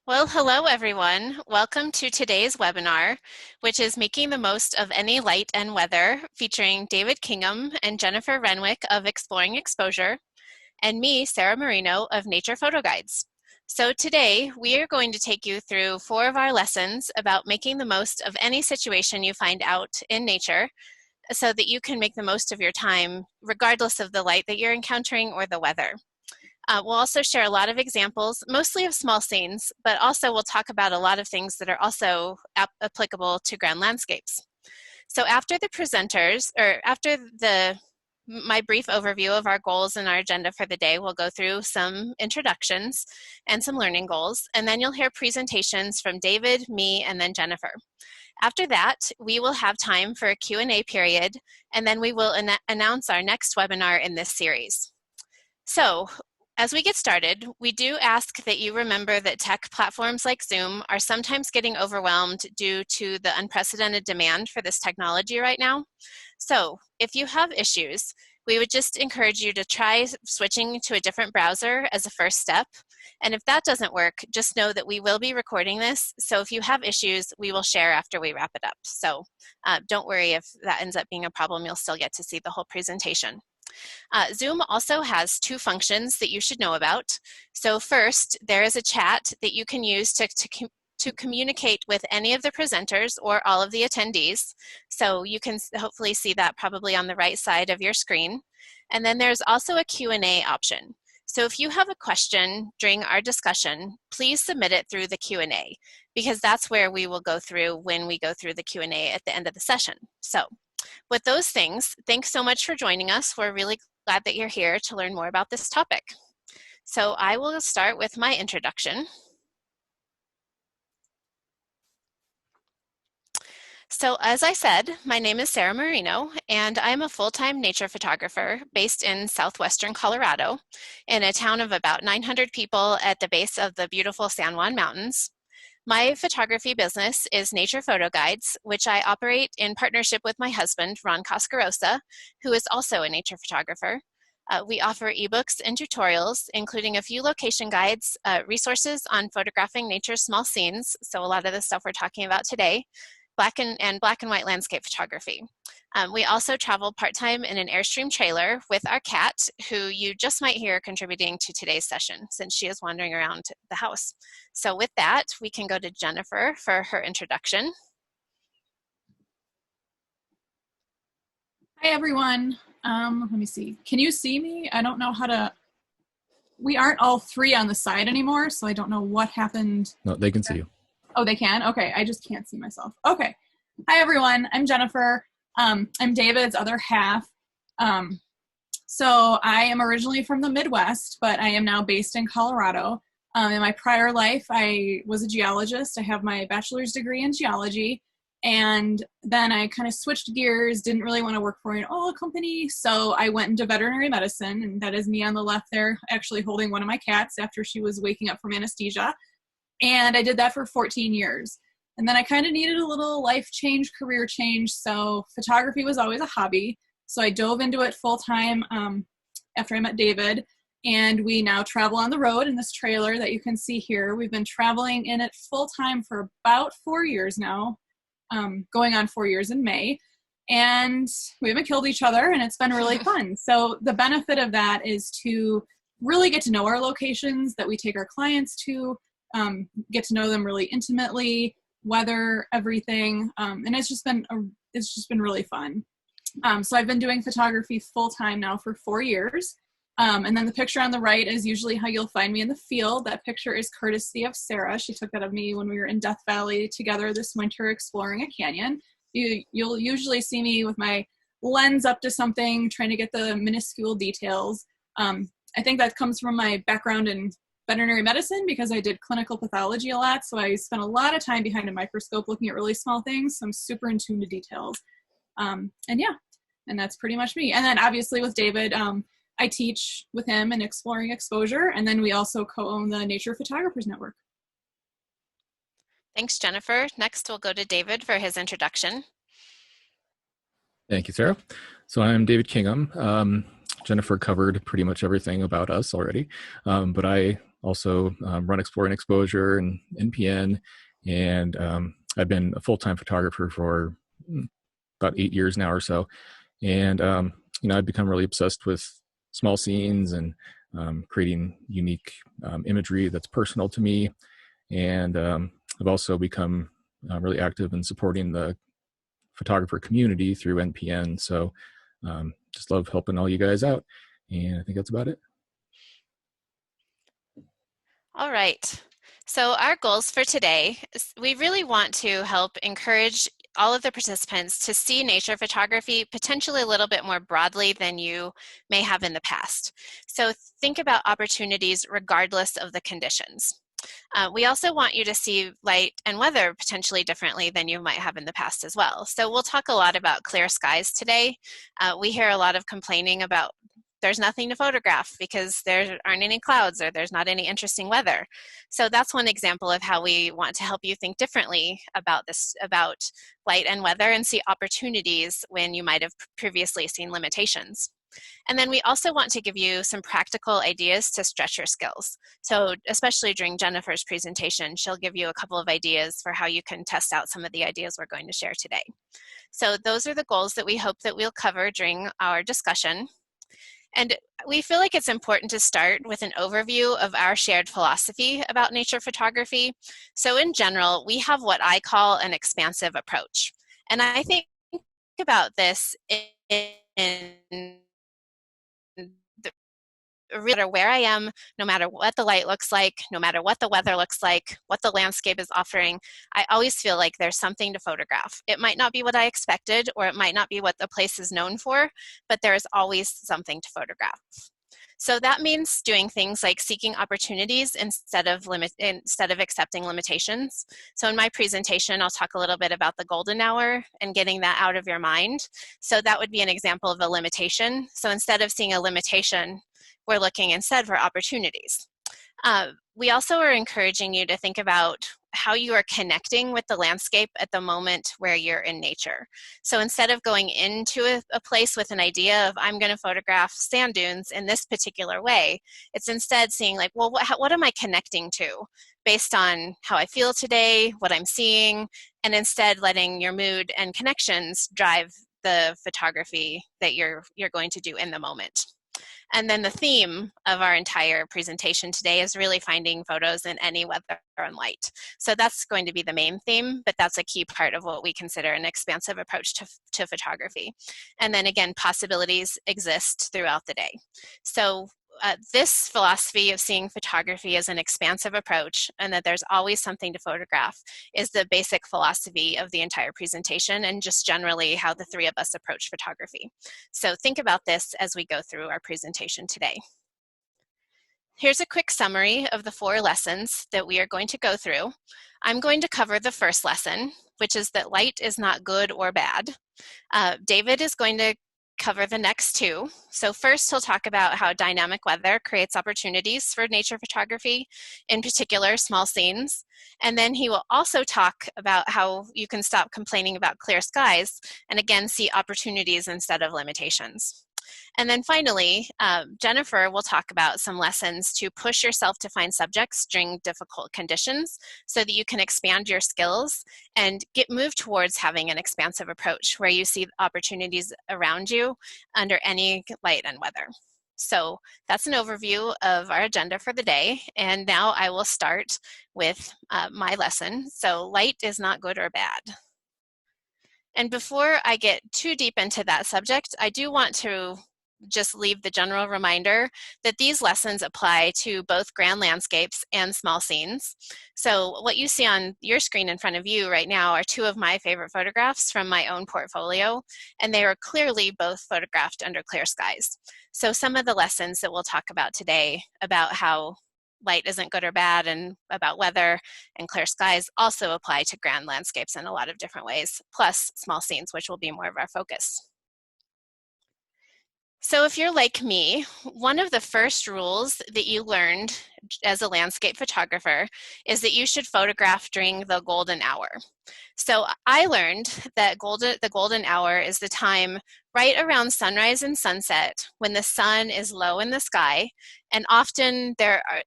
Well, hello everyone. Welcome to today's webinar, which is Making the Most of Any Light and Weather, featuring David Kingham and Jennifer Renwick of Exploring Exposure, and me, Sarah Marino of Nature Photo Guides. So today, we are going to take you through 4 of our lessons about making the most of any situation you find out in nature, so that you can make the most of your time, regardless of the light that you're encountering or the weather. We'll also share a lot of examples, mostly of small scenes, but also we'll talk about a lot of things that are also applicable to grand landscapes. So after the presenters, or after my brief overview of our goals and our agenda for the day, we'll go through some introductions and some learning goals, and then you'll hear presentations from David, me, and then Jennifer. After that, we will have time for a Q&A period, and then we will announce our next webinar in this series. So, as we get started, we do ask that you remember that tech platforms like Zoom are sometimes getting overwhelmed due to the unprecedented demand for this technology right now. So if you have issues, we would just encourage you to try switching to a different browser as a first step. And if that doesn't work, just know that we will be recording this. So if you have issues, we will share after we wrap it up. So don't worry if that ends up being a problem, you'll still get to see the whole presentation. Zoom also has 2 functions that you should know about. So first, there is a chat that you can use to communicate with any of the presenters or all of the attendees. So you can hopefully see that probably on the right side of your screen. And then there's also a Q&A option. So if you have a question during our discussion, please submit it through the Q&A, because that's where we will go through when we go through the Q&A at the end of the session. So with those things, thanks so much for joining us. We're really glad that you're here to learn more about this topic. So I will start with my introduction. So as I said, my name is Sarah Marino, and I'm a full-time nature photographer based in southwestern Colorado in a town of about 900 people at the base of the beautiful San Juan Mountains. My photography business is Nature Photo Guides, which I operate in partnership with my husband, Ron Cascarosa, who is also a nature photographer. We offer ebooks and tutorials, including a few location guides, resources on photographing nature's small scenes, so a lot of the stuff we're talking about today, black and white landscape photography. We also travel part-time in an Airstream trailer with our cat, who you just might hear contributing to today's session since she is wandering around the house. So with that, we can go to Jennifer for her introduction. Hi everyone. Let me see. Can you see me? I don't know how to. We aren't all 3 on the side anymore, so I don't know what happened. No, they can see you. Oh, they can? Okay, I just can't see myself. Okay. Hi everyone, I'm Jennifer. I'm David's other half. So I am originally from the Midwest, but I am now based in Colorado. In my prior life, I was a geologist. I have my bachelor's degree in geology. And then I kind of switched gears, didn't really want to work for an oil company. So I went into veterinary medicine, and that is me on the left there, actually holding one of my cats after she was waking up from anesthesia. And I did that for 14 years. And then I kind of needed a little life change, career change. So photography was always a hobby. So I dove into it full time after I met David. And we now travel on the road in this trailer that you can see here. We've been traveling in it full time for about 4 years now, going on 4 years in May. And we haven't killed each other, and it's been really fun. So the benefit of that is to really get to know our locations that we take our clients to, get to know them really intimately, weather, everything. And it's just been really fun. So I've been doing photography full time now for 4 years. And then the picture on the right is usually how you'll find me in the field. That picture is courtesy of Sarah. She took that of me when we were in Death Valley together this winter exploring a canyon. You'll usually see me with my lens up to something, trying to get the minuscule details. I think that comes from my background in veterinary medicine because I did clinical pathology a lot. So I spent a lot of time behind a microscope looking at really small things. So I'm super in tune to details. And that's pretty much me. And then obviously with David, I teach with him in Exploring Exposure, and then we also co-own the Nature Photographers Network. Thanks, Jennifer. Next, we'll go to David for his introduction. Thank you, Sarah. So I'm David Kingham. Jennifer covered pretty much everything about us already, but I also run Exploring Exposure and NPN, and I've been a full-time photographer for about 8 years now or so. And I've become really obsessed with small scenes and creating unique imagery that's personal to me. And I've also become really active in supporting the photographer community through NPN. So just love helping all you guys out. And I think that's about it. All right. So our goals for today is we really want to help encourage all of the participants to see nature photography potentially a little bit more broadly than you may have in the past. So think about opportunities regardless of the conditions. We also want you to see light and weather potentially differently than you might have in the past as well. So we'll talk a lot about clear skies today. We hear a lot of complaining about there's nothing to photograph because there aren't any clouds or there's not any interesting weather. So that's one example of how we want to help you think differently about this, about light and weather, and see opportunities when you might have previously seen limitations. And then we also want to give you some practical ideas to stretch your skills. So especially during Jennifer's presentation, she'll give you a couple of ideas for how you can test out some of the ideas we're going to share today. So those are the goals that we hope that we'll cover during our discussion. And we feel like it's important to start with an overview of our shared philosophy about nature photography. So in general, we have what I call an expansive approach. And I think about this in no matter where I am, no matter what the light looks like, no matter what the weather looks like, what the landscape is offering, I always feel like there's something to photograph. It might not be what I expected, or it might not be what the place is known for, but there is always something to photograph. So that means doing things like seeking opportunities instead of accepting limitations. So in my presentation, I'll talk a little bit about the golden hour and getting that out of your mind. So that would be an example of a limitation. So instead of seeing a limitation, we're looking instead for opportunities. We also are encouraging you to think about how you are connecting with the landscape at the moment where you're in nature. So instead of going into a place with an idea of I'm going to photograph sand dunes in this particular way, it's instead seeing like, well, what am I connecting to based on how I feel today, what I'm seeing, and instead letting your mood and connections drive the photography that you're going to do in the moment. And then the theme of our entire presentation today is really finding photos in any weather and light. So that's going to be the main theme, but that's a key part of what we consider an expansive approach to photography. And then again, possibilities exist throughout the day. So this philosophy of seeing photography as an expansive approach and that there's always something to photograph is the basic philosophy of the entire presentation and just generally how the three of us approach photography. So think about this as we go through our presentation today. Here's a quick summary of the 4 lessons that we are going to go through. I'm going to cover the first lesson, which is that light is not good or bad. David is going to cover the next 2. So first he'll talk about how dynamic weather creates opportunities for nature photography, in particular small scenes. And then he will also talk about how you can stop complaining about clear skies and again see opportunities instead of limitations. And then finally, Jennifer will talk about some lessons to push yourself to find subjects during difficult conditions so that you can expand your skills and move towards having an expansive approach where you see opportunities around you under any light and weather. So that's an overview of our agenda for the day. And now I will start with my lesson. So light is not good or bad. And before I get too deep into that subject, I do want to just leave the general reminder that these lessons apply to both grand landscapes and small scenes. So what you see on your screen in front of you right now are 2 of my favorite photographs from my own portfolio, and they are clearly both photographed under clear skies. So some of the lessons that we'll talk about today about how light isn't good or bad and about weather and clear skies also apply to grand landscapes in a lot of different ways, plus small scenes, which will be more of our focus. So if you're like me, one of the first rules that you learned as a landscape photographer is that you should photograph during the golden hour. So I learned that the golden hour is the time right around sunrise and sunset when the sun is low in the sky, and often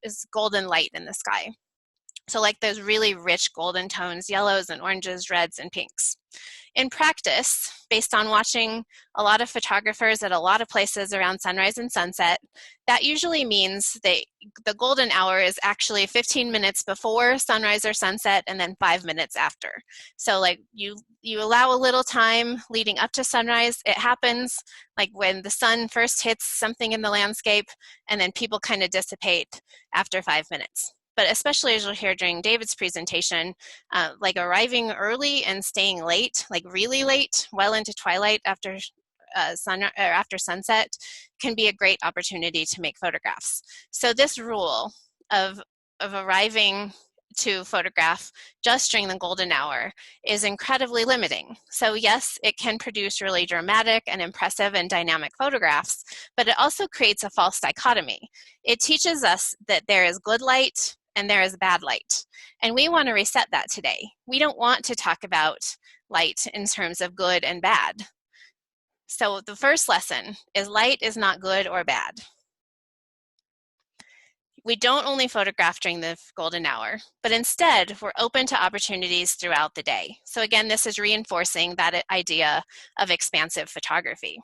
is golden light in the sky. So like those really rich golden tones, yellows and oranges, reds and pinks. In practice, based on watching a lot of photographers at a lot of places around sunrise and sunset, that usually means that the golden hour is actually 15 minutes before sunrise or sunset and then 5 minutes after. So like you allow a little time leading up to sunrise. It happens like when the sun first hits something in the landscape, and then people kind of dissipate after 5 minutes. But especially as you'll hear during David's presentation, like arriving early and staying late, like really late, well into twilight after after sunset, can be a great opportunity to make photographs. So this rule of arriving to photograph just during the golden hour is incredibly limiting. So yes, it can produce really dramatic and impressive and dynamic photographs, but it also creates a false dichotomy. It teaches us that there is good light and there is bad light. And we want to reset that today. We don't want to talk about light in terms of good and bad. So the first lesson is light is not good or bad. We don't only photograph during the golden hour, but instead we're open to opportunities throughout the day. So again, this is reinforcing that idea of expansive photography.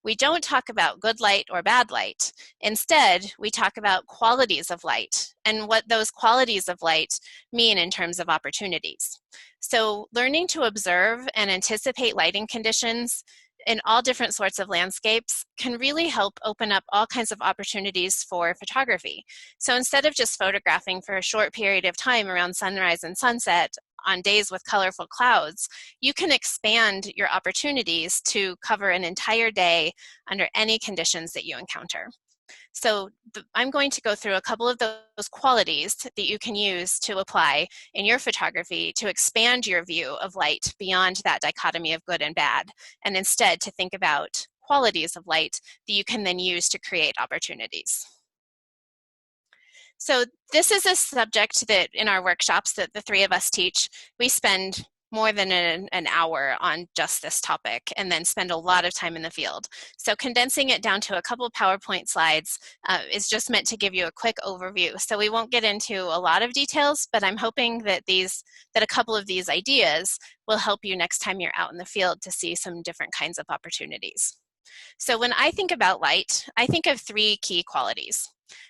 We don't talk about good light or bad light. Instead, we talk about qualities of light and what those qualities of light mean in terms of opportunities. So learning to observe and anticipate lighting conditions in all different sorts of landscapes can really help open up all kinds of opportunities for photography. So instead of just photographing for a short period of time around sunrise and sunset on days with colorful clouds, you can expand your opportunities to cover an entire day under any conditions that you encounter. So I'm going to go through a couple of those qualities that you can use to apply in your photography to expand your view of light beyond that dichotomy of good and bad, and instead to think about qualities of light that you can then use to create opportunities. So this is a subject that in our workshops that the three of us teach, we spend more than an hour on just this topic and then spend a lot of time in the field. So condensing it down to a couple of PowerPoint slides is just meant to give you a quick overview. So we won't get into a lot of details, but I'm hoping that a couple of these ideas will help you next time you're out in the field to see some different kinds of opportunities. So when I think about light, I think of three key qualities.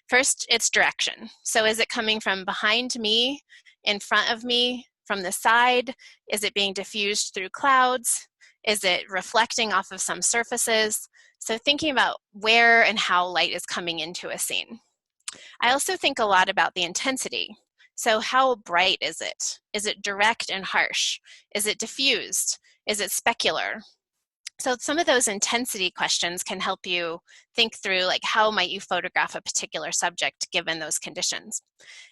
First, it's direction. So is it coming from behind me, in front of me, from the side? Is it being diffused through clouds? Is it reflecting off of some surfaces? So thinking about where and how light is coming into a scene. I also think a lot about the intensity. So how bright is it? Is it direct and harsh? Is it diffused? Is it specular? So some of those intensity questions can help you think through like how might you photograph a particular subject given those conditions.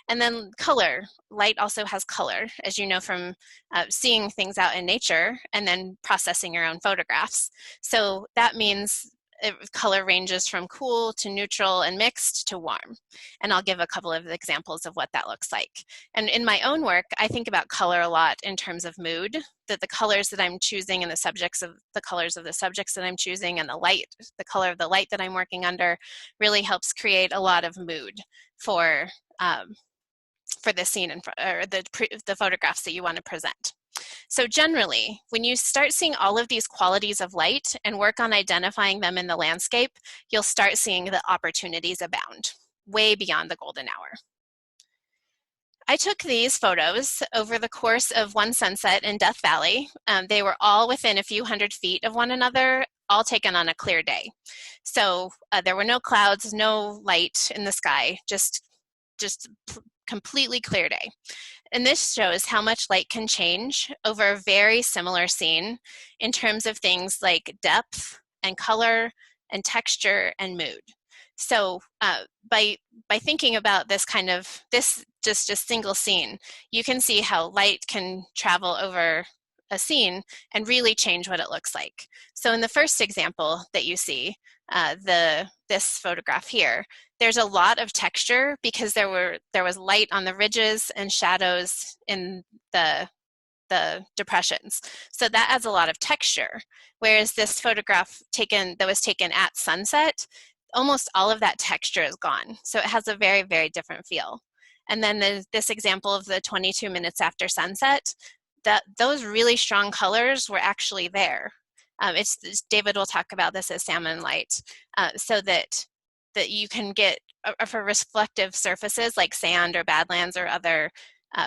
And then color. Light also has color, as you know from seeing things out in nature and then processing your own photographs. So that means color ranges from cool to neutral and mixed to warm. And I'll give a couple of examples of what that looks like. And in my own work, I think about color a lot in terms of mood, that the colors that I'm choosing and the colors of the subjects that I'm choosing and the color of the light that I'm working under really helps create a lot of mood for the scene or the photographs that you want to present. So generally, when you start seeing all of these qualities of light and work on identifying them in the landscape, you'll start seeing the opportunities abound, way beyond the golden hour. I took these photos over the course of one sunset in Death Valley. They were all within a few hundred feet of one another, all taken on a clear day. So there were no clouds, no light in the sky, just completely clear day. And this shows how much light can change over a very similar scene in terms of things like depth and color and texture and mood. So by thinking about this just a single scene, you can see how light can travel over a scene and really change what it looks like. So in the first example that you see, this photograph here, there's a lot of texture because there was light on the ridges and shadows in the depressions. So that adds a lot of texture. Whereas this photograph that was taken at sunset, almost all of that texture is gone. So it has a very, very different feel. And then this example of the 22 minutes after sunset, those really strong colors were actually there. David will talk about this as Salmon Light, so that you can get, for reflective surfaces like sand or Badlands or other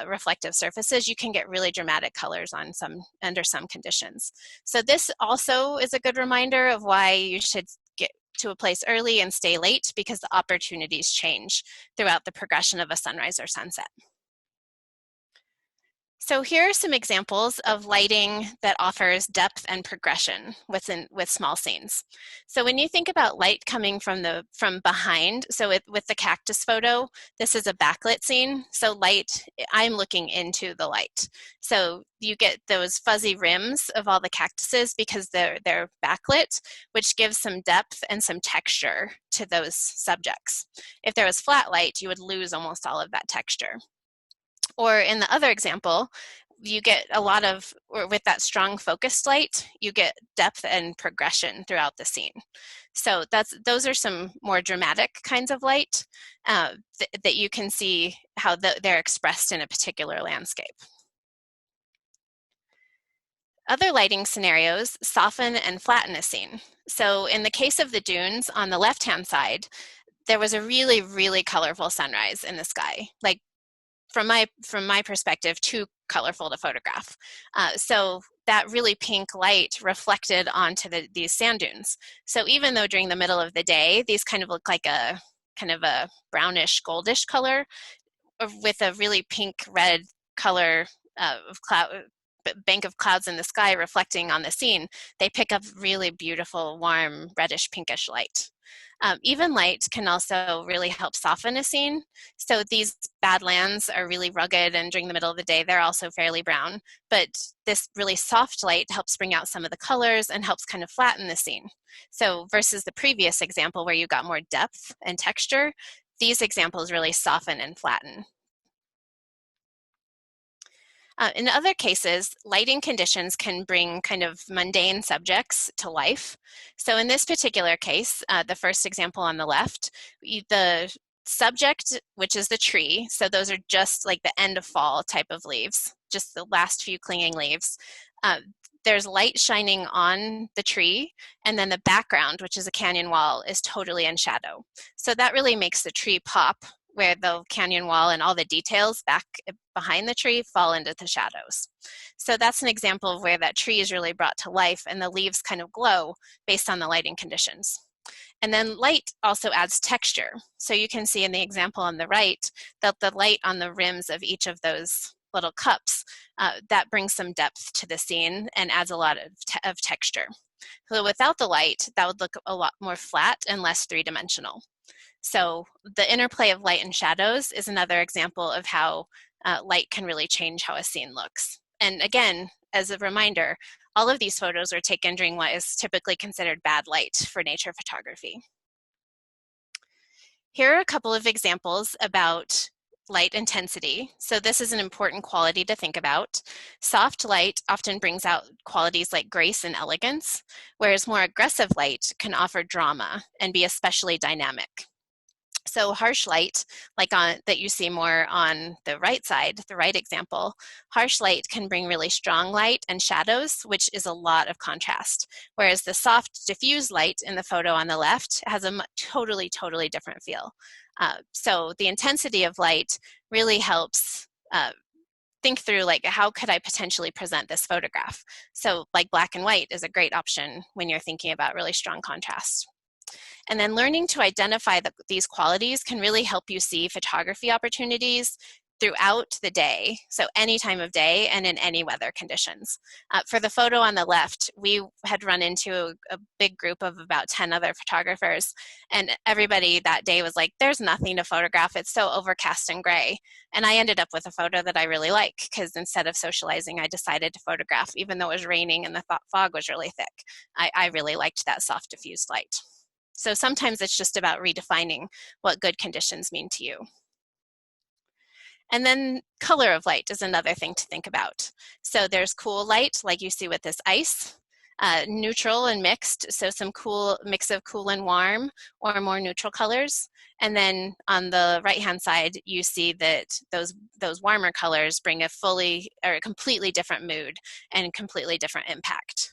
reflective surfaces, you can get really dramatic colors under some conditions. So this also is a good reminder of why you should get to a place early and stay late, because the opportunities change throughout the progression of a sunrise or sunset. So here are some examples of lighting that offers depth and progression with small scenes. So when you think about light coming from behind, so with the cactus photo, this is a backlit scene. So light, I'm looking into the light. So you get those fuzzy rims of all the cactuses because they're backlit, which gives some depth and some texture to those subjects. If there was flat light, you would lose almost all of that texture. Or in the other example, you get with that strong focused light, you get depth and progression throughout the scene. So those are some more dramatic kinds of light that you can see how they're expressed in a particular landscape. Other lighting scenarios soften and flatten a scene. So in the case of the dunes on the left-hand side, there was a really, really colorful sunrise in the sky, like from my perspective, too colorful to photograph. So that really pink light reflected onto these sand dunes. So even though during the middle of the day, these kind of look like a kind of a brownish goldish color with a really pink red color of bank of clouds in the sky reflecting on the scene, they pick up really beautiful, warm, reddish pinkish light. Even light can also really help soften a scene. So these Badlands are really rugged, and during the middle of the day, they're also fairly brown. But this really soft light helps bring out some of the colors and helps kind of flatten the scene. So versus the previous example where you got more depth and texture, these examples really soften and flatten. In other cases, lighting conditions can bring kind of mundane subjects to life. So in this particular case, the first example on the left, the subject, which is the tree, so those are just like the end of fall type of leaves, just the last few clinging leaves. There's light shining on the tree, and then the background, which is a canyon wall, is totally in shadow. So that really makes the tree pop, where the canyon wall and all the details back behind the tree fall into the shadows. So that's an example of where that tree is really brought to life and the leaves kind of glow based on the lighting conditions. And then light also adds texture. So you can see in the example on the right that the light on the rims of each of those little cups, that brings some depth to the scene and adds a lot of texture. So without the light, that would look a lot more flat and less three-dimensional. So the interplay of light and shadows is another example of how light can really change how a scene looks. And again, as a reminder, all of these photos were taken during what is typically considered bad light for nature photography. Here are a couple of examples about light intensity. So this is an important quality to think about. Soft light often brings out qualities like grace and elegance, whereas more aggressive light can offer drama and be especially dynamic. So harsh light, like that you see more on the right side, the right example, harsh light can bring really strong light and shadows, which is a lot of contrast. Whereas the soft diffuse light in the photo on the left has a totally, totally different feel. So the intensity of light really helps think through, like, how could I potentially present this photograph? So like black and white is a great option when you're thinking about really strong contrast. And then learning to identify these qualities can really help you see photography opportunities throughout the day, so any time of day and in any weather conditions. For the photo on the left, we had run into a big group of about 10 other photographers, and everybody that day was like, there's nothing to photograph, it's so overcast and gray. And I ended up with a photo that I really like, because instead of socializing, I decided to photograph, even though it was raining and the fog was really thick. I really liked that soft diffused light. So sometimes it's just about redefining what good conditions mean to you. And then color of light is another thing to think about. So there's cool light, like you see with this ice, neutral and mixed, so some cool mix of cool and warm or more neutral colors. And then on the right-hand side, you see that those warmer colors bring a fully or a completely different mood and completely different impact.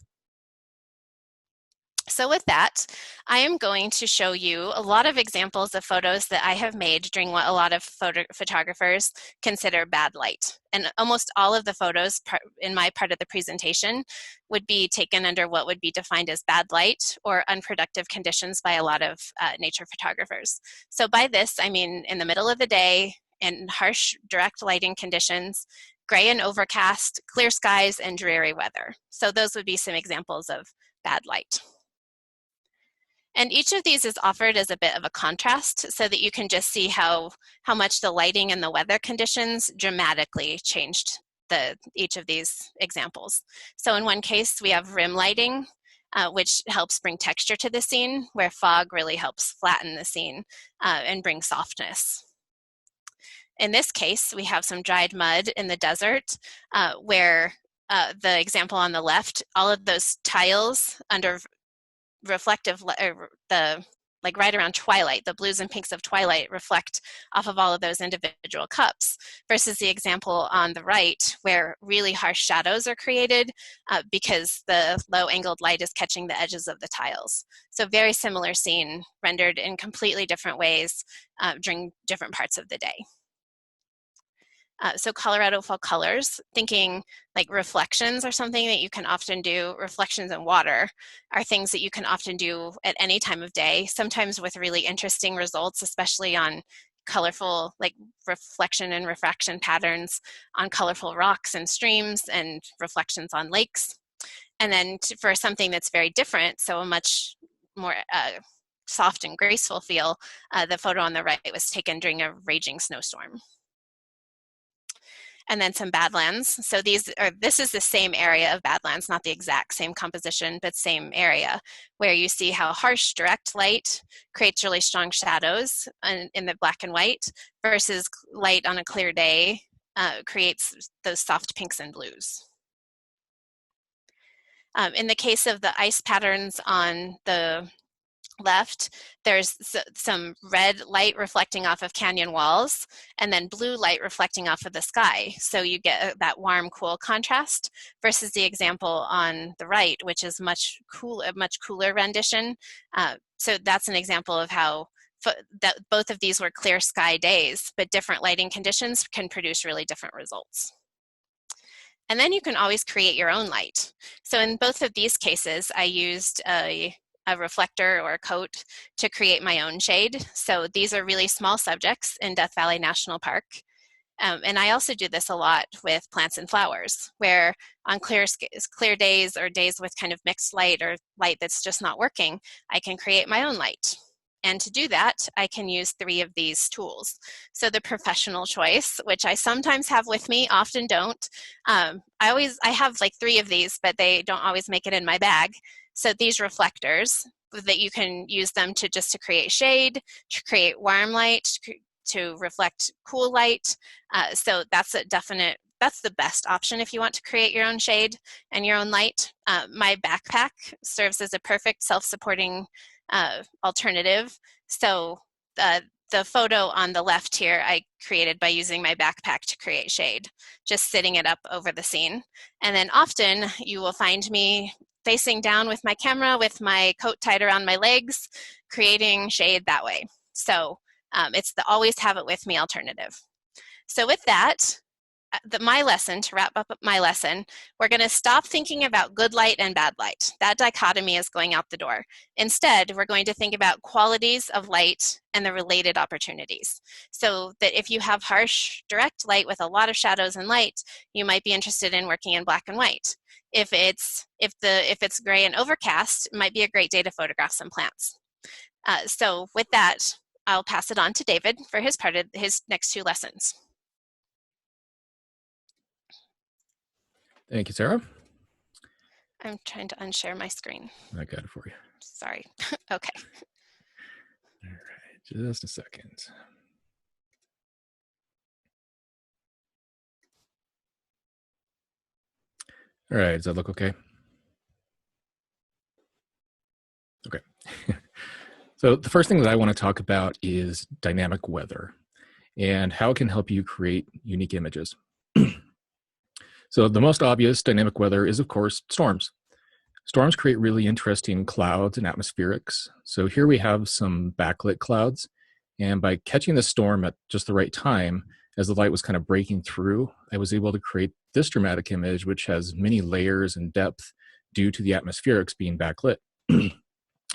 So with that, I am going to show you a lot of examples of photos that I have made during what a lot of photographers consider bad light. And almost all of the photos in my part of the presentation would be taken under what would be defined as bad light or unproductive conditions by a lot of nature photographers. So by this, I mean in the middle of the day, in harsh direct lighting conditions, gray and overcast, clear skies, and dreary weather. So those would be some examples of bad light. And each of these is offered as a bit of a contrast so that you can just see how much the lighting and the weather conditions dramatically changed each of these examples. So in one case, we have rim lighting, which helps bring texture to the scene, where fog really helps flatten the scene and bring softness. In this case, we have some dried mud in the desert where the example on the left, all of those tiles under reflective, like right around Twilight, the blues and pinks of Twilight reflect off of all of those individual cups, versus the example on the right where really harsh shadows are created because the low angled light is catching the edges of the tiles. So very similar scene rendered in completely different ways during different parts of the day. So Colorado fall colors, thinking like reflections are something that you can often do. Reflections in water are things that you can often do at any time of day, sometimes with really interesting results, especially on colorful, like reflection and refraction patterns on colorful rocks and streams, and reflections on lakes. And then for something that's very different, so a much more soft and graceful feel, the photo on the right was taken during a raging snowstorm. And then some Badlands. So this is the same area of Badlands, not the exact same composition, but same area, where you see how harsh direct light creates really strong shadows in the black and white, versus light on a clear day creates those soft pinks and blues. In the case of the ice patterns on the left, there's some red light reflecting off of canyon walls, and then blue light reflecting off of the sky. So you get that warm, cool contrast, versus the example on the right, which is a much cooler rendition. So that's an example of how that both of these were clear sky days, but different lighting conditions can produce really different results. And then you can always create your own light. So in both of these cases, I used a reflector or a coat to create my own shade. So these are really small subjects in Death Valley National Park. And I also do this a lot with plants and flowers, where on clear days or days with kind of mixed light or light that's just not working, I can create my own light. And to do that, I can use 3 of these tools. So the professional choice, which I sometimes have with me, often don't. I have like 3 of these, but they don't always make it in my bag. So these reflectors, that you can use them to create shade, to create warm light, to reflect cool light. So that's the best option if you want to create your own shade and your own light. My backpack serves as a perfect self-supporting alternative. So the photo on the left here I created by using my backpack to create shade, just sitting it up over the scene. And then often you will find me facing down with my camera with my coat tied around my legs, creating shade that way. So it's the always have it with me alternative. So with that, my lesson, to wrap up my lesson, we're going to stop thinking about good light and bad light. That dichotomy is going out the door. Instead, we're going to think about qualities of light and the related opportunities. So that if you have harsh, direct light with a lot of shadows and light, you might be interested in working in black and white. If it's gray and overcast, it might be a great day to photograph some plants. So with that, I'll pass it on to David for his part of his next 2 lessons. Thank you, Sarah. I'm trying to unshare my screen. I got it for you. Sorry. Okay. All right, just a second. All right, does that look okay? Okay. So the first thing that I want to talk about is dynamic weather and how it can help you create unique images. So the most obvious dynamic weather is, of course, storms. Storms create really interesting clouds and atmospherics. So here we have some backlit clouds, and by catching the storm at just the right time, as the light was kind of breaking through, I was able to create this dramatic image, which has many layers and depth due to the atmospherics being backlit.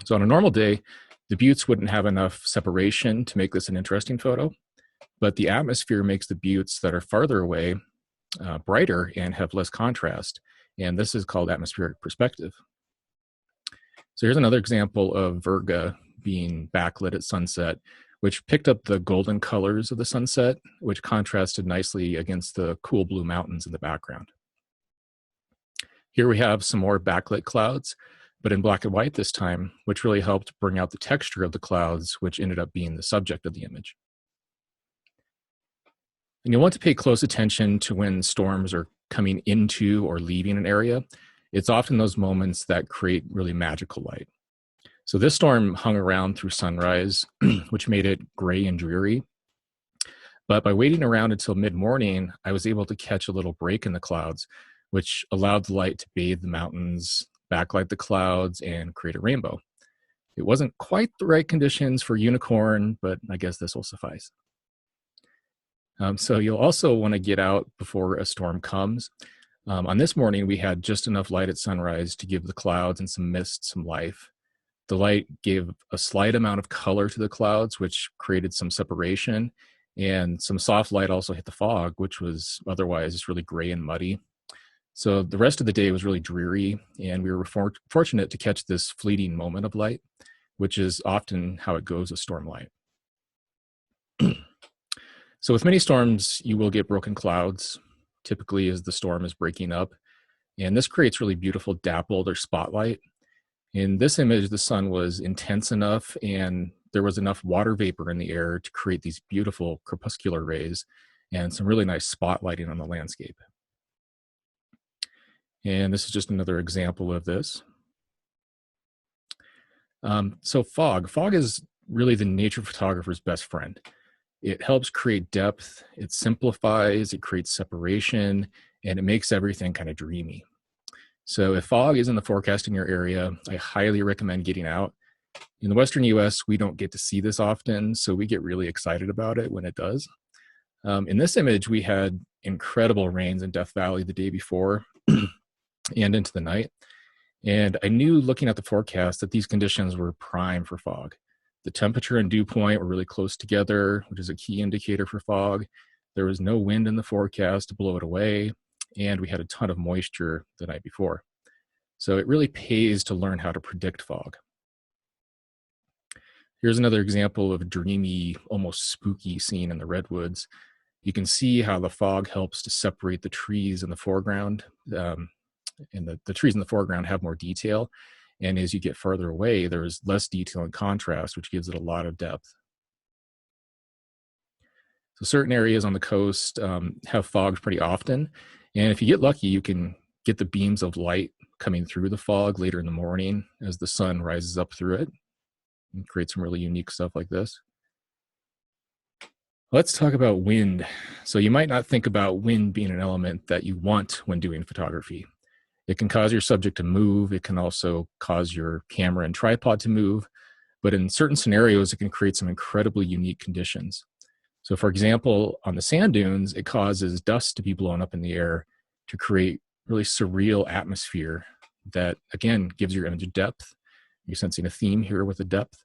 So on a normal day, the buttes wouldn't have enough separation to make this an interesting photo, but the atmosphere makes the buttes that are farther away brighter and have less contrast, and this is called atmospheric perspective. So here's another example of Virga being backlit at sunset, which picked up the golden colors of the sunset, which contrasted nicely against the cool blue mountains in the background. Here we have some more backlit clouds, but in black and white this time, which really helped bring out the texture of the clouds, which ended up being the subject of the image. And you'll want to pay close attention to when storms are coming into or leaving an area. It's often those moments that create really magical light. So this storm hung around through sunrise, which made it gray and dreary. But by waiting around until mid-morning, I was able to catch a little break in the clouds, which allowed the light to bathe the mountains, backlight the clouds, and create a rainbow. It wasn't quite the right conditions for unicorn, but I guess this will suffice. So you'll also want to get out before a storm comes. On this morning, we had just enough light at sunrise to give the clouds and some mist some life. The light gave a slight amount of color to the clouds, which created some separation, and some soft light also hit the fog, which was otherwise just really gray and muddy. So the rest of the day was really dreary, and we were fortunate to catch this fleeting moment of light, which is often how it goes with storm light. So with many storms, you will get broken clouds, typically as the storm is breaking up. And this creates really beautiful dappled or spotlight. In this image, the sun was intense enough and there was enough water vapor in the air to create these beautiful crepuscular rays and some really nice spotlighting on the landscape. And this is just another example of this. So fog. Fog is really the nature photographer's best friend. It helps create depth, it simplifies, it creates separation, and it makes everything kind of dreamy. So if fog is in the forecast in your area, I highly recommend getting out. In the Western US, we don't get to see this often, so we get really excited about it when it does. In this image, we had incredible rains in Death Valley the day before and into the night. And I knew looking at the forecast that these conditions were prime for fog. The temperature and dew point were really close together, which is a key indicator for fog. There was no wind in the forecast to blow it away, and we had a ton of moisture the night before. So it really pays to learn how to predict fog. Here's another example of a dreamy, almost spooky scene in the redwoods. You can see how the fog helps to separate the trees in the foreground, and the trees in the foreground have more detail. And as you get further away, there's less detail and contrast, which gives it a lot of depth. So certain areas on the coast have fog pretty often. And if you get lucky, you can get the beams of light coming through the fog later in the morning as the sun rises up through it and create some really unique stuff like this. Let's talk about wind. So you might not think about wind being an element that you want when doing photography. It can cause your subject to move. It can also cause your camera and tripod to move. But in certain scenarios, it can create some incredibly unique conditions. So for example, on the sand dunes, it causes dust to be blown up in the air to create really surreal atmosphere that, again, gives your image depth. You're sensing a theme here with the depth.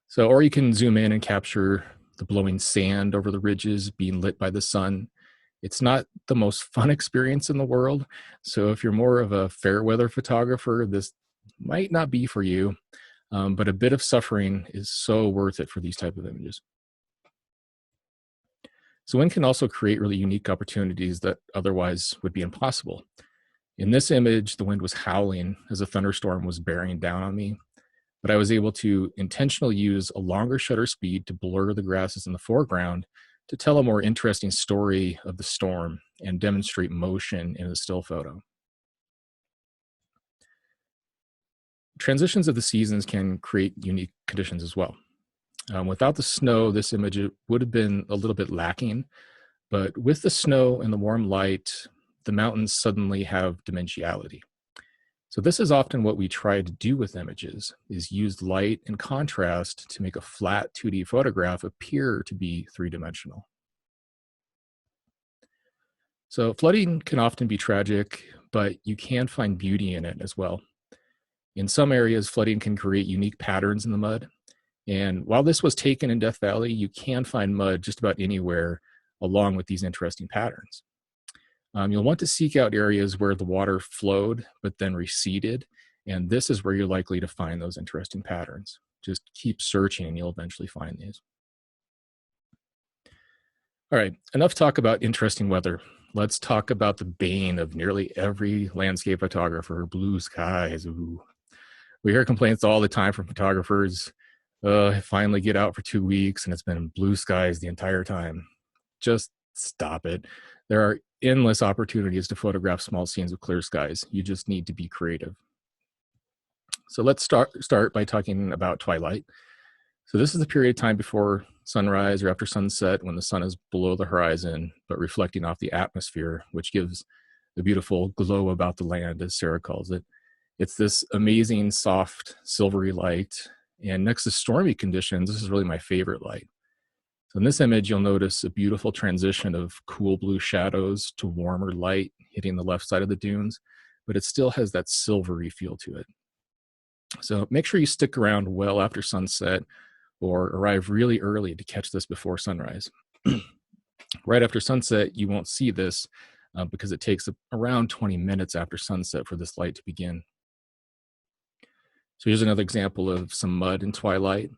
So, or you can zoom in and capture the blowing sand over the ridges being lit by the sun. It's not the most fun experience in the world. So if you're more of a fair weather photographer, this might not be for you, but a bit of suffering is so worth it for these type of images. So wind can also create really unique opportunities that otherwise would be impossible. In this image, the wind was howling as a thunderstorm was bearing down on me, but I was able to intentionally use a longer shutter speed to blur the grasses in the foreground to tell a more interesting story of the storm and demonstrate motion in a still photo. Transitions of the seasons can create unique conditions as well. Without the snow, this image would have been a little bit lacking, but with the snow and the warm light, the mountains suddenly have dimensionality. So this is often what we try to do with images, is use light and contrast to make a flat 2D photograph appear to be three-dimensional. So flooding can often be tragic, but you can find beauty in it as well. In some areas, flooding can create unique patterns in the mud. And while this was taken in Death Valley, you can find mud just about anywhere along with these interesting patterns. You'll want to seek out areas where the water flowed but then receded, and this is where you're likely to find those interesting patterns. Just keep searching and you'll eventually find these. All right, enough talk about interesting weather. Let's talk about the bane of nearly every landscape photographer, blue skies. Ooh. We hear complaints all the time from photographers. I finally get out for 2 weeks and it's been blue skies the entire time. Just stop it. There are endless opportunities to photograph small scenes with clear skies. You just need to be creative. So let's start by talking about twilight. So this is the period of time before sunrise or after sunset when the sun is below the horizon, but reflecting off the atmosphere, which gives the beautiful glow about the land, as Sarah calls it. It's this amazing, soft, silvery light. And next to stormy conditions, this is really my favorite light. So in this image, you'll notice a beautiful transition of cool blue shadows to warmer light hitting the left side of the dunes, but it still has that silvery feel to it. So make sure you stick around well after sunset or arrive really early to catch this before sunrise. Right after sunset, you won't see this because it takes around 20 minutes after sunset for this light to begin. So here's another example of some mud in twilight.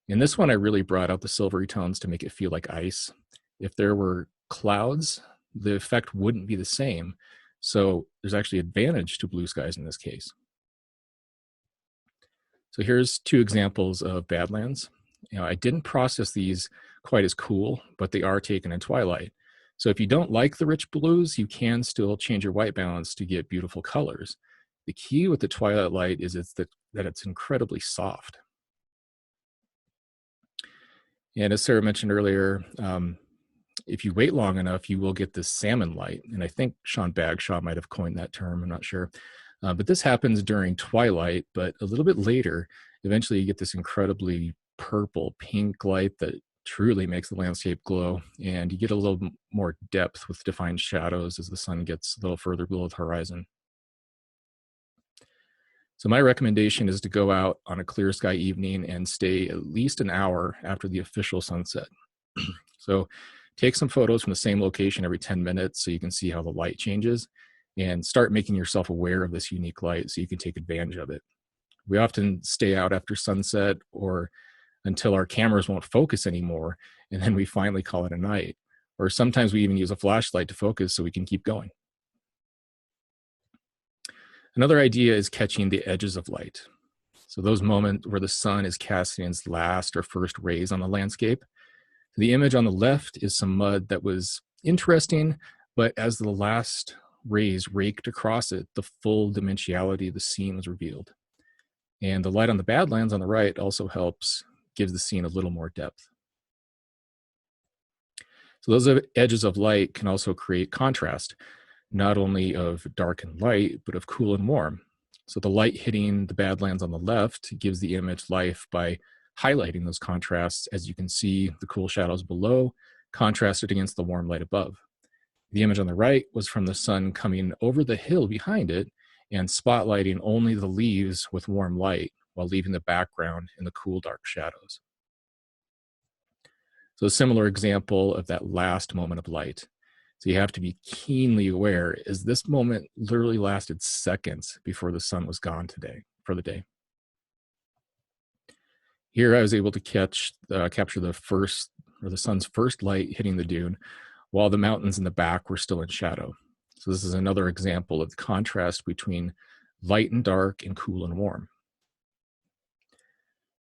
In this one, I really brought out the silvery tones to make it feel like ice. If there were clouds, the effect wouldn't be the same. So there's actually advantage to blue skies in this case. So here's two examples of Badlands. I didn't process these quite as cool, but they are taken in twilight. So if you don't like the rich blues, you can still change your white balance to get beautiful colors. The key with the twilight light is that it's incredibly soft. And as Sarah mentioned earlier, if you wait long enough, you will get this salmon light. And I think Sean Bagshaw might have coined that term, I'm not sure. But this happens during twilight, but a little bit later, eventually you get this incredibly purple, pink light that truly makes the landscape glow. And you get a little more depth with defined shadows as the sun gets a little further below the horizon. So my recommendation is to go out on a clear sky evening and stay at least an hour after the official sunset. So take some photos from the same location every 10 minutes so you can see how the light changes and start making yourself aware of this unique light so you can take advantage of it. We often stay out after sunset or until our cameras won't focus anymore, and then we finally call it a night. Or sometimes we even use a flashlight to focus so we can keep going. Another idea is catching the edges of light. So those moments where the sun is casting its last or first rays on the landscape. The image on the left is some mud that was interesting, but as the last rays raked across it, the full dimensionality of the scene was revealed. And the light on the Badlands on the right also helps, gives the scene a little more depth. So those edges of light can also create contrast, not only of dark and light, but of cool and warm. So the light hitting the Badlands on the left gives the image life by highlighting those contrasts, as you can see the cool shadows below contrasted against the warm light above. The image on the right was from the sun coming over the hill behind it and spotlighting only the leaves with warm light while leaving the background in the cool dark shadows. So a similar example of that last moment of light. So you have to be keenly aware, as this moment literally lasted seconds before the sun was gone for the day. Here I was able to capture the sun's first light hitting the dune while the mountains in the back were still in shadow. So this is another example of the contrast between light and dark and cool and warm.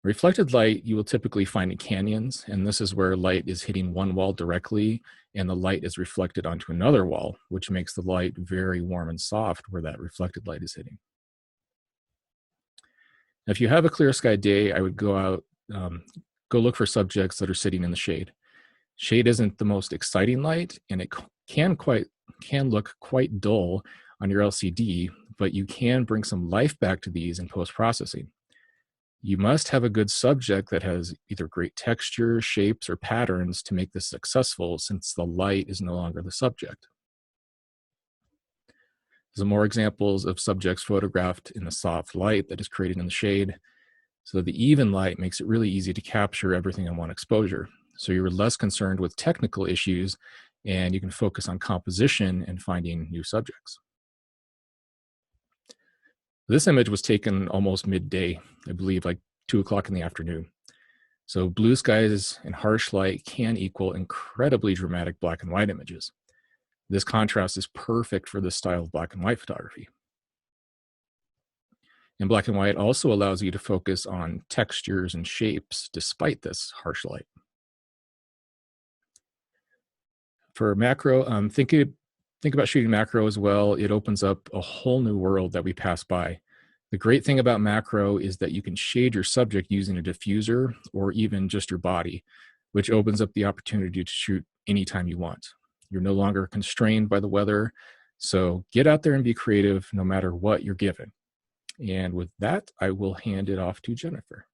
Reflected light you will typically find in canyons, and this is where light is hitting one wall directly and the light is reflected onto another wall, which makes the light very warm and soft where that reflected light is hitting. Now, if you have a clear sky day, I would go out, go look for subjects that are sitting in the shade. Shade isn't the most exciting light, and it can look quite dull on your LCD, but you can bring some life back to these in post-processing. You must have a good subject that has either great texture, shapes, or patterns to make this successful, since the light is no longer the subject. Some more examples of subjects photographed in the soft light that is created in the shade. So the even light makes it really easy to capture everything in one exposure. So you're less concerned with technical issues, and you can focus on composition and finding new subjects. This image was taken almost midday, I believe like 2 o'clock in the afternoon. So blue skies and harsh light can equal incredibly dramatic black and white images. This contrast is perfect for this style of black and white photography. And black and white also allows you to focus on textures and shapes despite this harsh light. For macro, think about shooting macro as well. It opens up a whole new world that we pass by. The great thing about macro is that you can shade your subject using a diffuser or even just your body, which opens up the opportunity to shoot anytime you want. You're no longer constrained by the weather, so get out there and be creative no matter what you're given. And with that, I will hand it off to Jennifer.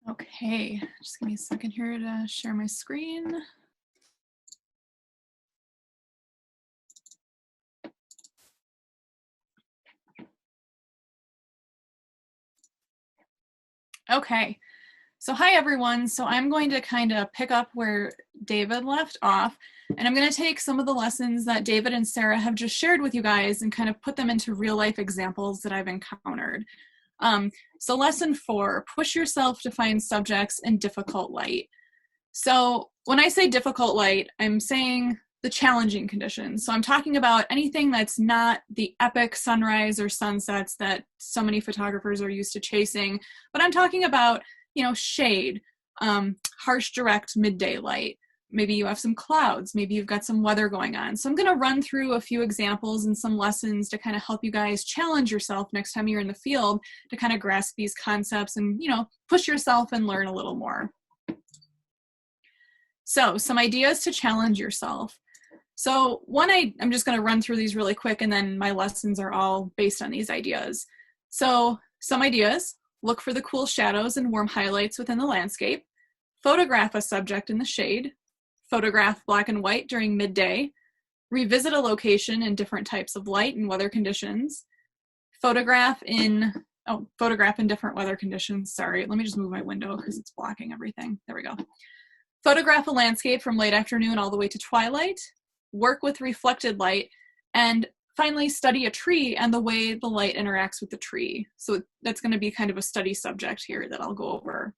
Okay, just give me a second here to share my screen. Okay, so hi everyone. So I'm going to kind of pick up where David left off, and I'm going to take some of the lessons that David and Sarah have just shared with you guys and kind of put them into real life examples that I've encountered. So lesson 4, push yourself to find subjects in difficult light. So when I say difficult light, I'm saying the challenging conditions. So I'm talking about anything that's not the epic sunrise or sunsets that so many photographers are used to chasing, but I'm talking about, shade, harsh direct midday light. Maybe you have some clouds, maybe you've got some weather going on. So I'm going to run through a few examples and some lessons to kind of help you guys challenge yourself next time you're in the field to kind of grasp these concepts and, push yourself and learn a little more. So some ideas to challenge yourself. So one, I'm just going to run through these really quick, and then my lessons are all based on these ideas. So some ideas: look for the cool shadows and warm highlights within the landscape. Photograph a subject in the shade. Photograph black and white during midday. Revisit a location in different types of light and weather conditions. Photograph in different weather conditions. Sorry, let me just move my window because it's blocking everything. There we go. Photograph a landscape from late afternoon all the way to twilight. Work with reflected light, and finally study a tree and the way the light interacts with the tree. So that's going to be kind of a study subject here that I'll go over.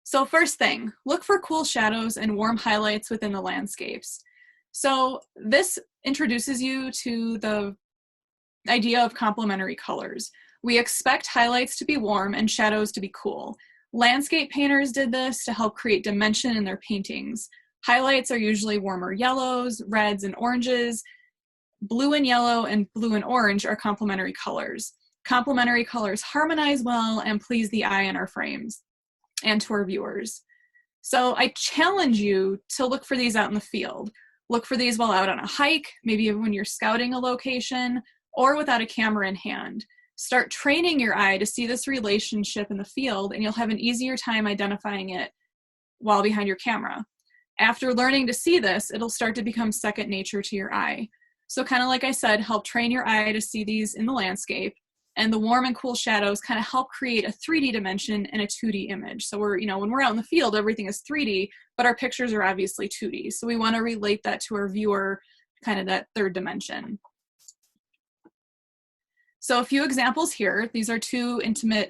So first thing, look for cool shadows and warm highlights within the landscapes. So this introduces you to the idea of complementary colors. We expect highlights to be warm and shadows to be cool. Landscape painters did this to help create dimension in their paintings. Highlights are usually warmer yellows, reds, and oranges. Blue and yellow and blue and orange are complementary colors. Complementary colors harmonize well and please the eye in our frames and to our viewers. So I challenge you to look for these out in the field. Look for these while out on a hike, maybe when you're scouting a location, or without a camera in hand. Start training your eye to see this relationship in the field, and you'll have an easier time identifying it while behind your camera. After learning to see this, it'll start to become second nature to your eye. So kind of like I said, help train your eye to see these in the landscape, and the warm and cool shadows kind of help create a 3D dimension and a 2D image. So when we're out in the field, everything is 3D, but our pictures are obviously 2D. So we want to relate that to our viewer, kind of that third dimension. So a few examples here. These are two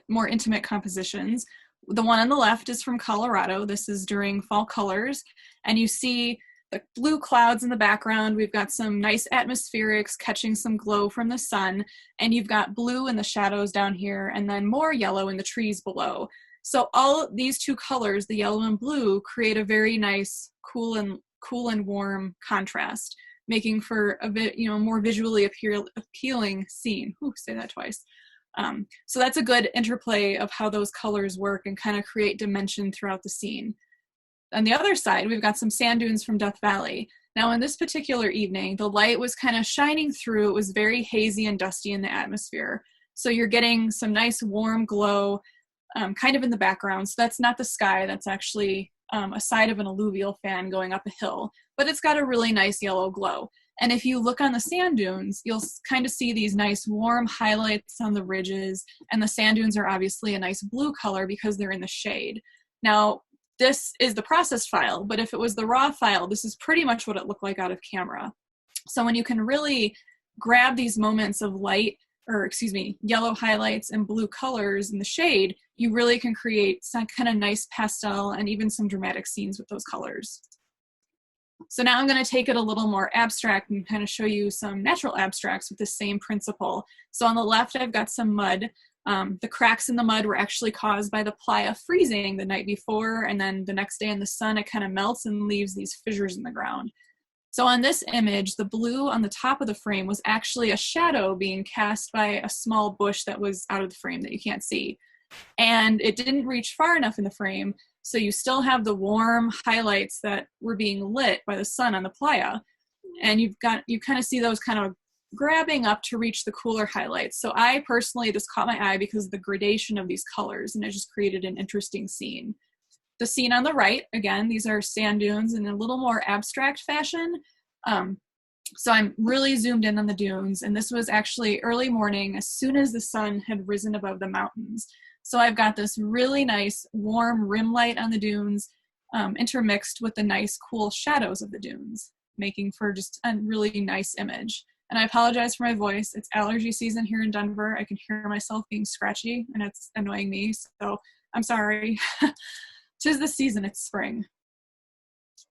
more intimate compositions. The one on the left is from Colorado. This is during fall colors, and you see the blue clouds in the background. We've got some nice atmospherics catching some glow from the sun, and you've got blue in the shadows down here, and then more yellow in the trees below. So all these two colors, the yellow and blue, create a very nice cool and warm contrast, making for a bit, more visually appealing scene. Ooh, say that twice. So that's a good interplay of how those colors work and kind of create dimension throughout the scene. On the other side, we've got some sand dunes from Death Valley. Now, in this particular evening, the light was kind of shining through. It was very hazy and dusty in the atmosphere. So you're getting some nice warm glow kind of in the background. So that's not the sky. That's actually a side of an alluvial fan going up a hill. But it's got a really nice yellow glow. And if you look on the sand dunes, you'll kind of see these nice warm highlights on the ridges. And the sand dunes are obviously a nice blue color because they're in the shade. Now, this is the processed file, but if it was the raw file, this is pretty much what it looked like out of camera. So when you can really grab these moments of yellow highlights and blue colors in the shade, you really can create some kind of nice pastel and even some dramatic scenes with those colors. So now I'm going to take it a little more abstract and kind of show you some natural abstracts with the same principle. So on the left, I've got some mud. The cracks in the mud were actually caused by the playa freezing the night before, and then the next day in the sun, it kind of melts and leaves these fissures in the ground. So on this image, the blue on the top of the frame was actually a shadow being cast by a small bush that was out of the frame that you can't see. And it didn't reach far enough in the frame, so you still have the warm highlights that were being lit by the sun on the playa. And you kind of see those kind of grabbing up to reach the cooler highlights. So I personally just caught my eye because of the gradation of these colors, and it just created an interesting scene. The scene on the right, again, these are sand dunes in a little more abstract fashion. So I'm really zoomed in on the dunes, and this was actually early morning as soon as the sun had risen above the mountains. So I've got this really nice warm rim light on the dunes intermixed with the nice cool shadows of the dunes, making for just a really nice image. And I apologize for my voice. It's allergy season here in Denver. I can hear myself being scratchy, and it's annoying me, so I'm sorry. 'Tis the season, it's spring.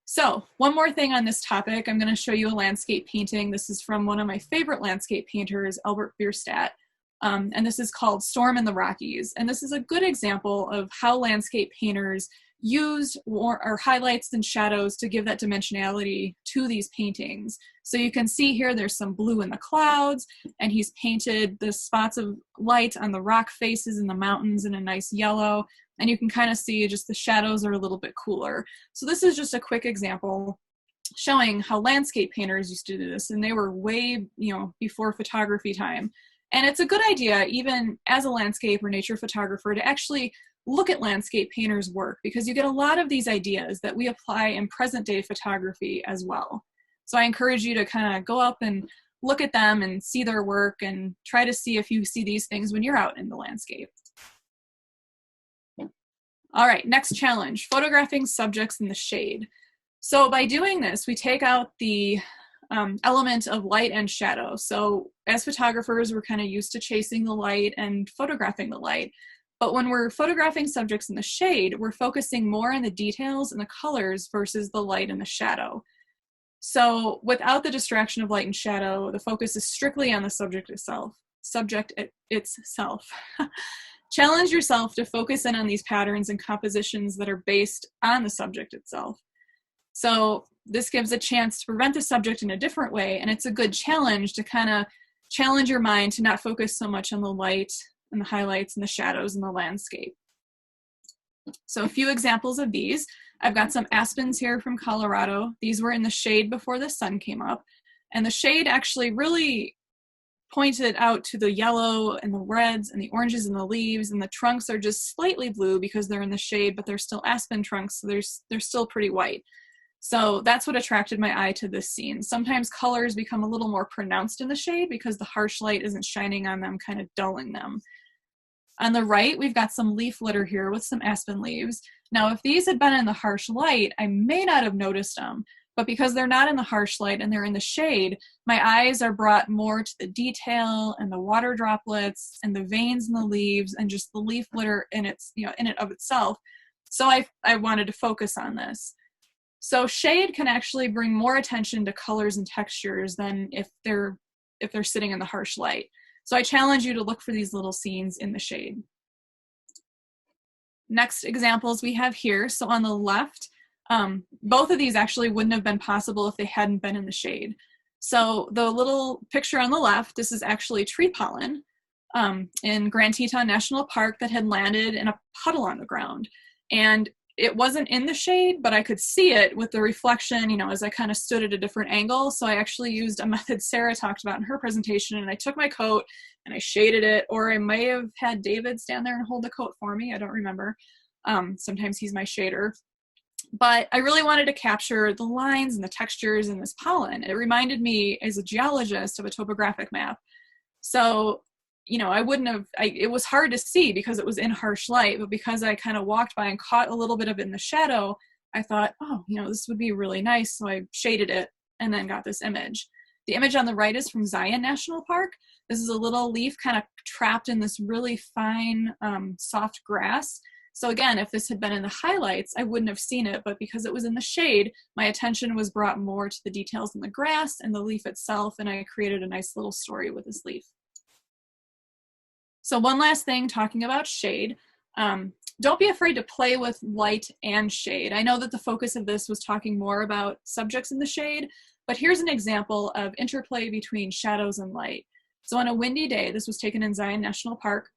So one more thing on this topic, I'm going to show you a landscape painting. This is from one of my favorite landscape painters, Albert Bierstadt, and this is called Storm in the Rockies. And this is a good example of how landscape painters used highlights and shadows to give that dimensionality to these paintings. So you can see here there's some blue in the clouds, and he's painted the spots of light on the rock faces in the mountains in a nice yellow, and you can kind of see just the shadows are a little bit cooler. So this is just a quick example showing how landscape painters used to do this, and they were way, before photography time. And it's a good idea, even as a landscape or nature photographer, to actually look at landscape painters' work, because you get a lot of these ideas that we apply in present day photography as well. So I encourage you to kind of go up and look at them and see their work and try to see if you see these things when you're out in the landscape. All right, next challenge, photographing subjects in the shade. So by doing this, we take out the element of light and shadow. So as photographers, we're kind of used to chasing the light and photographing the light. But when we're photographing subjects in the shade, we're focusing more on the details and the colors versus the light and the shadow. So without the distraction of light and shadow, the focus is strictly on the subject itself. Challenge yourself to focus in on these patterns and compositions that are based on the subject itself. So this gives a chance to prevent the subject in a different way, and it's a good challenge to kind of challenge your mind to not focus so much on the light and the highlights and the shadows and the landscape. So a few examples of these. I've got some aspens here from Colorado. These were in the shade before the sun came up. And the shade actually really pointed out to the yellow and the reds and the oranges and the leaves, and the trunks are just slightly blue because they're in the shade, but they're still aspen trunks, so they're still pretty white. So that's what attracted my eye to this scene. Sometimes colors become a little more pronounced in the shade because the harsh light isn't shining on them, kind of dulling them. On the right, we've got some leaf litter here with some aspen leaves. Now, if these had been in the harsh light, I may not have noticed them, but because they're not in the harsh light and they're in the shade, my eyes are brought more to the detail and the water droplets and the veins in the leaves and just the leaf litter in its, in and of itself. So I wanted to focus on this. So shade can actually bring more attention to colors and textures than if they're sitting in the harsh light. So I challenge you to look for these little scenes in the shade. Next examples we have here. So on the left, both of these actually wouldn't have been possible if they hadn't been in the shade. So the little picture on the left, this is actually tree pollen in Grand Teton National Park that had landed in a puddle on the ground. And it wasn't in the shade, but I could see it with the reflection, as I kind of stood at a different angle. So I actually used a method Sarah talked about in her presentation, and I took my coat and I shaded it, or I may have had David stand there and hold the coat for me. I don't remember. Sometimes he's my shader. But I really wanted to capture the lines and the textures in this pollen. It reminded me as a geologist of a topographic map. So I wouldn't have, it was hard to see because it was in harsh light, but because I kind of walked by and caught a little bit of it in the shadow, I thought, this would be really nice. So I shaded it and then got this image. The image on the right is from Zion National Park. This is a little leaf kind of trapped in this really fine, soft grass. So again, if this had been in the highlights, I wouldn't have seen it, but because it was in the shade, my attention was brought more to the details in the grass and the leaf itself, and I created a nice little story with this leaf. So one last thing, talking about shade, don't be afraid to play with light and shade. I know that the focus of this was talking more about subjects in the shade, but here's an example of interplay between shadows and light. So on a windy day, this was taken in Zion National Park,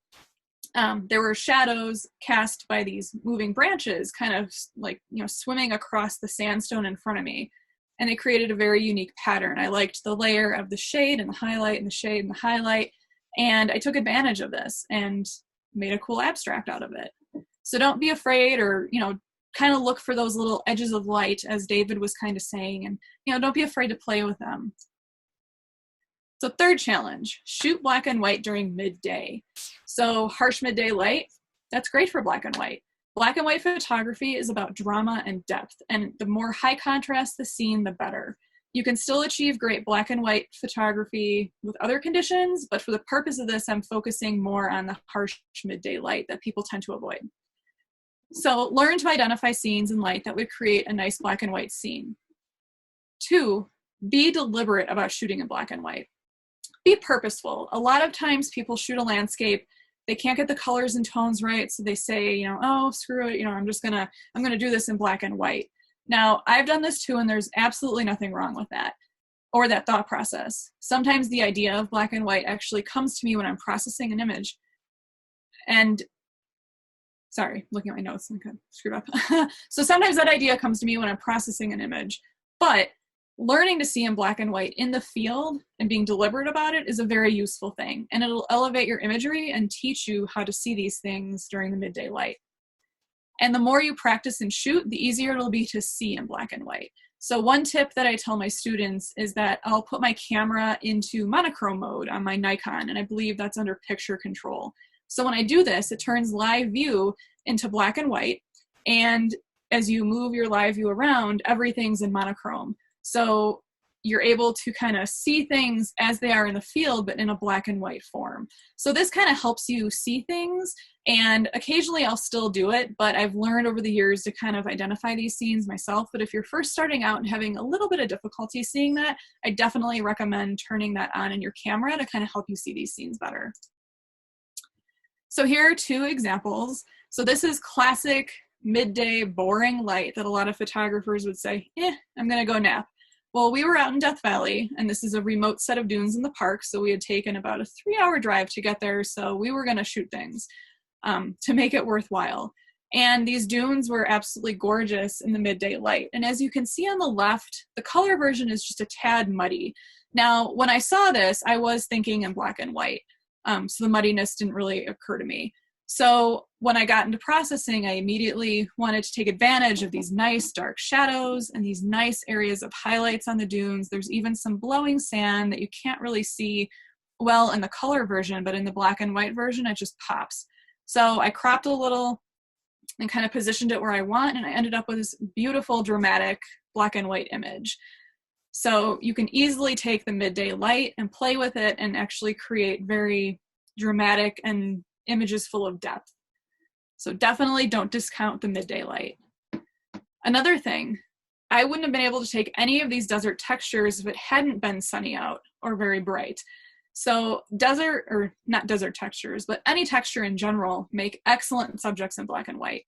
there were shadows cast by these moving branches, kind of like, swimming across the sandstone in front of me. And they created a very unique pattern. I liked the layer of the shade and the highlight and the shade and the highlight. And I took advantage of this and made a cool abstract out of it. So don't be afraid, or, kind of look for those little edges of light, as David was kind of saying, and, don't be afraid to play with them. So third challenge, shoot black and white during midday. So harsh midday light, that's great for black and white. Black and white photography is about drama and depth, and the more high contrast the scene, the better. You can still achieve great black and white photography with other conditions, but for the purpose of this, I'm focusing more on the harsh midday light that people tend to avoid. So learn to identify scenes in light that would create a nice black and white scene. 2, be deliberate about shooting in black and white. Be purposeful. A lot of times people shoot a landscape, they can't get the colors and tones right, so they say, oh, screw it, I'm gonna do this in black and white. Now, I've done this too, and there's absolutely nothing wrong with that, or that thought process. Sometimes the idea of black and white actually comes to me when I'm processing an image. And, sorry, looking at my notes, I'm kind of screwed up. So sometimes that idea comes to me when I'm processing an image, but learning to see in black and white in the field and being deliberate about it is a very useful thing, and it'll elevate your imagery and teach you how to see these things during the midday light. And the more you practice and shoot, the easier it'll be to see in black and white. So one tip that I tell my students is that I'll put my camera into monochrome mode on my Nikon, and I believe that's under picture control. So when I do this, it turns live view into black and white, and as you move your live view around, everything's in monochrome. So you're able to kind of see things as they are in the field, but in a black and white form. So this kind of helps you see things, and occasionally I'll still do it, but I've learned over the years to kind of identify these scenes myself. But if you're first starting out and having a little bit of difficulty seeing that, I definitely recommend turning that on in your camera to kind of help you see these scenes better. So here are 2 examples. So this is classic midday boring light that a lot of photographers would say, I'm gonna go nap. Well, we were out in Death Valley, and this is a remote set of dunes in the park, so we had taken about a 3-hour drive to get there, so we were going to shoot things to make it worthwhile. And these dunes were absolutely gorgeous in the midday light. And as you can see on the left, the color version is just a tad muddy. Now, when I saw this, I was thinking in black and white. So the muddiness didn't really occur to me. So when I got into processing, I immediately wanted to take advantage of these nice dark shadows and these nice areas of highlights on the dunes. There's even some blowing sand that you can't really see well in the color version, but in the black and white version, it just pops. So I cropped a little and kind of positioned it where I want, and I ended up with this beautiful, dramatic black and white image. So you can easily take the midday light and play with it and actually create very dramatic and images full of depth. So definitely don't discount the midday light. Another thing, I wouldn't have been able to take any of these desert textures if it hadn't been sunny out or very bright. So desert, or not desert textures, but any texture in general make excellent subjects in black and white.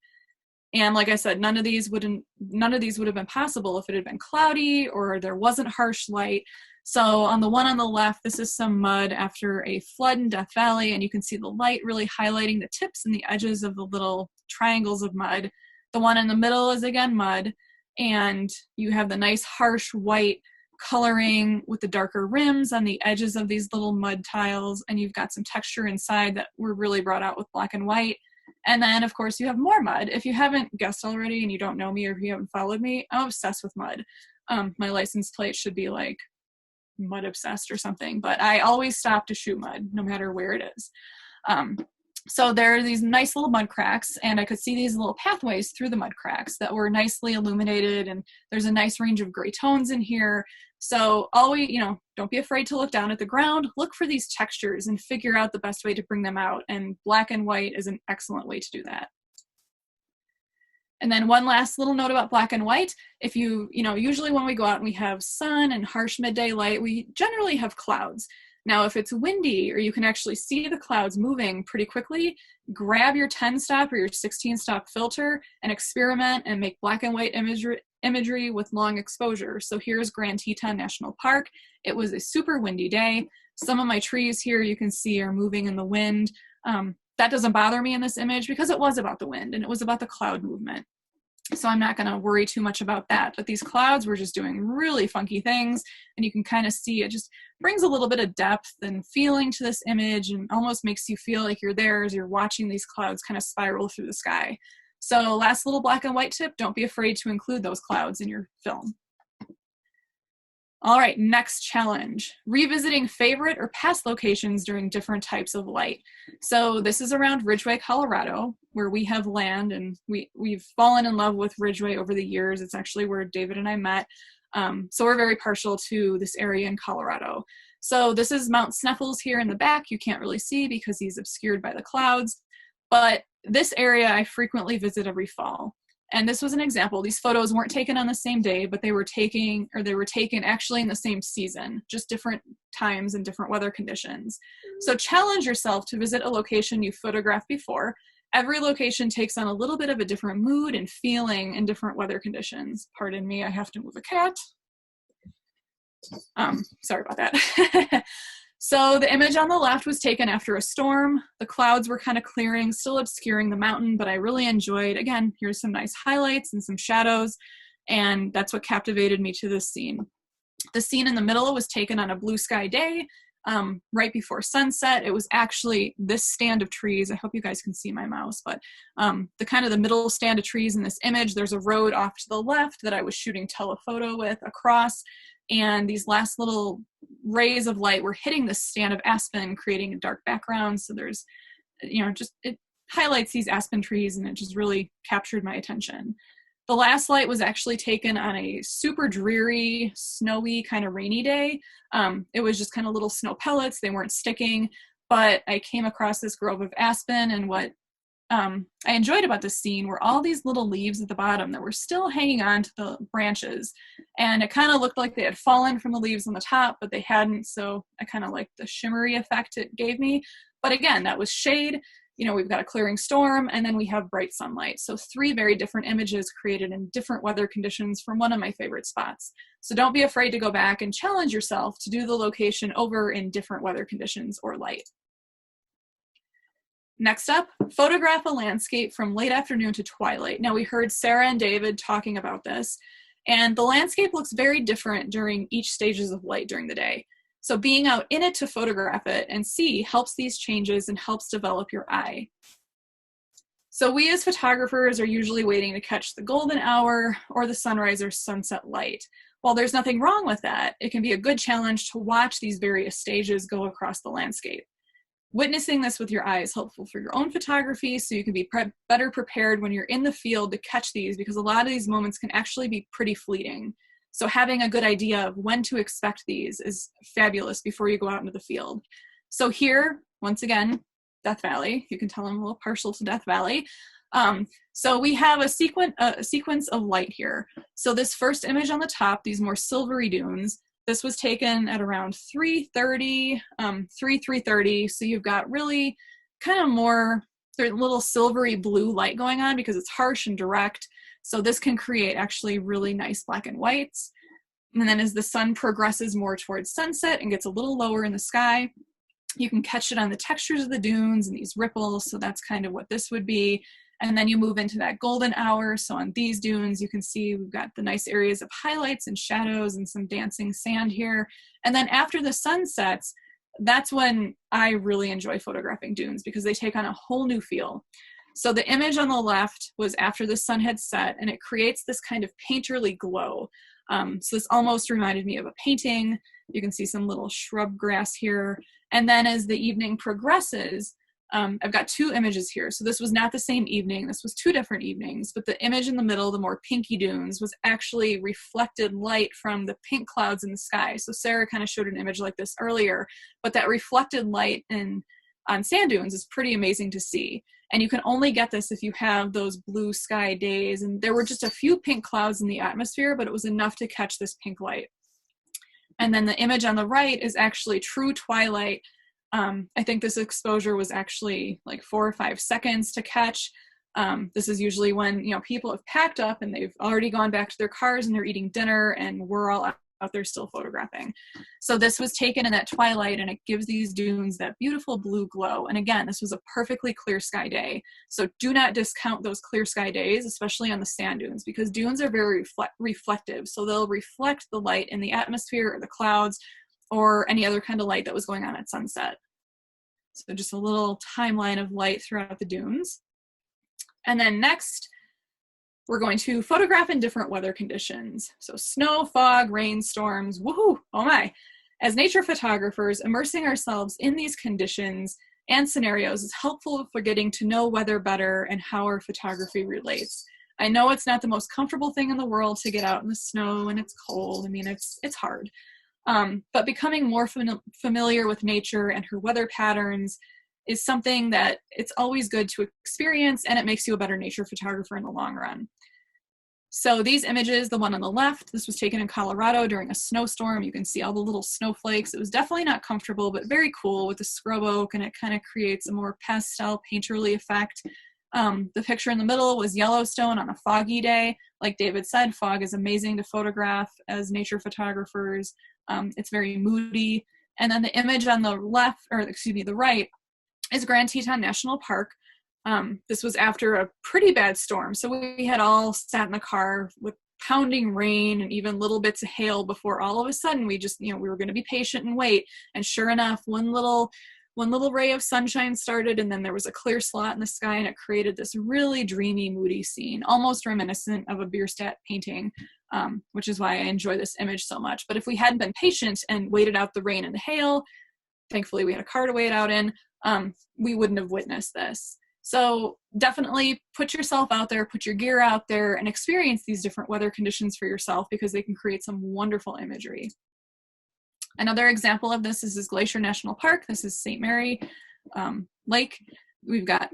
And like I said, none of these would have been possible if it had been cloudy or there wasn't harsh light. So on the one on the left, this is some mud after a flood in Death Valley, and you can see the light really highlighting the tips and the edges of the little triangles of mud. The one in the middle is again mud, and you have the nice harsh white coloring with the darker rims on the edges of these little mud tiles, and you've got some texture inside that were really brought out with black and white. And then of course you have more mud. If you haven't guessed already and you don't know me or if you haven't followed me, I'm obsessed with mud. My license plate should be like mud obsessed or something, but I always stop to shoot mud no matter where it is. So there are these nice little mud cracks, and I could see these little pathways through the mud cracks that were nicely illuminated, and there's a nice range of gray tones in here. So always, don't be afraid to look down at the ground, look for these textures and figure out the best way to bring them out, and black and white is an excellent way to do that. And then one last little note about black and white. If usually when we go out and we have sun and harsh midday light, we generally have clouds. Now, if it's windy or you can actually see the clouds moving pretty quickly, grab your 10-stop or your 16-stop filter and experiment and make black and white imagery with long exposure. So here's Grand Teton National Park. It was a super windy day. Some of my trees here you can see are moving in the wind. That doesn't bother me in this image because it was about the wind and it was about the cloud movement. So I'm not going to worry too much about that. But these clouds were just doing really funky things, and you can kind of see it just brings a little bit of depth and feeling to this image and almost makes you feel like you're there as you're watching these clouds kind of spiral through the sky. So last little black and white tip, don't be afraid to include those clouds in your film. All right, next challenge, revisiting favorite or past locations during different types of light. So this is around Ridgway, Colorado, where we have land, and we've fallen in love with Ridgway over the years. It's actually where David and I met. So we're very partial to this area in Colorado. So this is Mount Sneffels here in the back. You can't really see because he's obscured by the clouds, but this area I frequently visit every fall. And this was an example. These photos weren't taken on the same day, but they were taken actually in the same season, just different times and different weather conditions. So challenge yourself to visit a location you photographed before. Every location takes on a little bit of a different mood and feeling in different weather conditions. Pardon me, I have to move a cat. Sorry about that. So the image on the left was taken after a storm. The clouds were kind of clearing, still obscuring the mountain, but I really enjoyed, again, here's some nice highlights and some shadows, and that's what captivated me to this scene. The scene in the middle was taken on a blue sky day, right before sunset. It was actually this stand of trees. I hope you guys can see my mouse, but the middle stand of trees in this image, there's a road off to the left that I was shooting telephoto with across, and these last little rays of light were hitting this stand of aspen, creating a dark background. So there's, it highlights these aspen trees, and it just really captured my attention. The last light was actually taken on a super dreary, snowy, kind of rainy day. It was just kind of little snow pellets. They weren't sticking, but I came across this grove of aspen, and what I enjoyed about this scene were all these little leaves at the bottom that were still hanging on to the branches. And it kind of looked like they had fallen from the leaves on the top, but they hadn't. So I kind of liked the shimmery effect it gave me. But again, that was shade. We've got a clearing storm, and then we have bright sunlight. So 3 very different images created in different weather conditions from one of my favorite spots. So don't be afraid to go back and challenge yourself to do the location over in different weather conditions or light. Next up, photograph a landscape from late afternoon to twilight. Now we heard Sarah and David talking about this, and the landscape looks very different during each stages of light during the day. So being out in it to photograph it and see helps these changes and helps develop your eye. So we as photographers are usually waiting to catch the golden hour or the sunrise or sunset light. While there's nothing wrong with that, it can be a good challenge to watch these various stages go across the landscape. Witnessing this with your eye is helpful for your own photography, so you can be better prepared when you're in the field to catch these, because a lot of these moments can actually be pretty fleeting. So having a good idea of when to expect these is fabulous before you go out into the field. So here, once again, Death Valley. You can tell I'm a little partial to Death Valley. So we have a sequence of light here. So this first image on the top, these more silvery dunes, this was taken at around 3:30, 3:30. So you've got really kind of more little silvery blue light going on because it's harsh and direct. So this can create actually really nice black and whites. And then as the sun progresses more towards sunset and gets a little lower in the sky, you can catch it on the textures of the dunes and these ripples. So that's kind of what this would be. And then you move into that golden hour. So on these dunes, you can see we've got the nice areas of highlights and shadows and some dancing sand here. And then after the sun sets, that's when I really enjoy photographing dunes because they take on a whole new feel. So the image on the left was after the sun had set, and it creates this kind of painterly glow. So this almost reminded me of a painting. You can see some little shrub grass here. And then as the evening progresses, I've got two images here. So this was not the same evening. This was two different evenings, but the image in the middle, the more pinky dunes, was actually reflected light from the pink clouds in the sky. So Sarah kind of showed an image like this earlier, but that reflected light on sand dunes is pretty amazing to see. And you can only get this if you have those blue sky days. And there were just a few pink clouds in the atmosphere, but it was enough to catch this pink light. And then the image on the right is actually true twilight. I think this exposure was actually like 4 or 5 seconds to catch. This is usually when, people have packed up and they've already gone back to their cars and they're eating dinner, and we're all out there still photographing. So this was taken in that twilight, and it gives these dunes that beautiful blue glow. And again, this was a perfectly clear sky day. So do not discount those clear sky days, especially on the sand dunes, because dunes are very reflective. So they'll reflect the light in the atmosphere or the clouds or any other kind of light that was going on at sunset. So just a little timeline of light throughout the dunes. And then next, we're going to photograph in different weather conditions. So snow, fog, rain, storms, woohoo, oh my. As nature photographers, immersing ourselves in these conditions and scenarios is helpful for getting to know weather better and how our photography relates. I know it's not the most comfortable thing in the world to get out in the snow and it's cold. I mean, it's hard. But becoming more familiar with nature and her weather patterns is something that it's always good to experience, and it makes you a better nature photographer in the long run. So these images, the one on the left, this was taken in Colorado during a snowstorm. You can see all the little snowflakes. It was definitely not comfortable, but very cool with the scrub oak, and it kind of creates a more pastel painterly effect. The picture in the middle was Yellowstone on a foggy day. Like David said, fog is amazing to photograph as nature photographers. It's very moody. And then the image on the the right is Grand Teton National Park. This was after a pretty bad storm. So we had all sat in the car with pounding rain and even little bits of hail before all of a sudden we just, we were going to be patient and wait. And sure enough, one little ray of sunshine started, and then there was a clear slot in the sky, and it created this really dreamy, moody scene, almost reminiscent of a Bierstadt painting, which is why I enjoy this image so much. But if we hadn't been patient and waited out the rain and the hail, thankfully we had a car to wait out in, we wouldn't have witnessed this. So definitely put yourself out there, put your gear out there, and experience these different weather conditions for yourself, because they can create some wonderful imagery. Another example of this is Glacier National Park. This is St. Mary Lake. We've got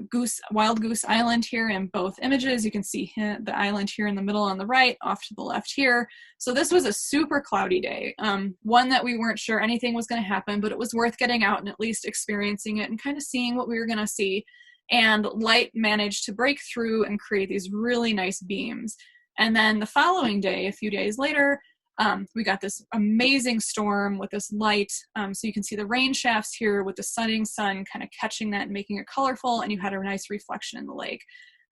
Wild Goose Island here in both images. You can see the island here in the middle on the right, off to the left here. So this was a super cloudy day, one that we weren't sure anything was going to happen, but it was worth getting out and at least experiencing it and kind of seeing what we were going to see. And light managed to break through and create these really nice beams. And then the following day, a few days later, We got this amazing storm with this light. So you can see the rain shafts here with the setting sun kind of catching that and making it colorful, and you had a nice reflection in the lake.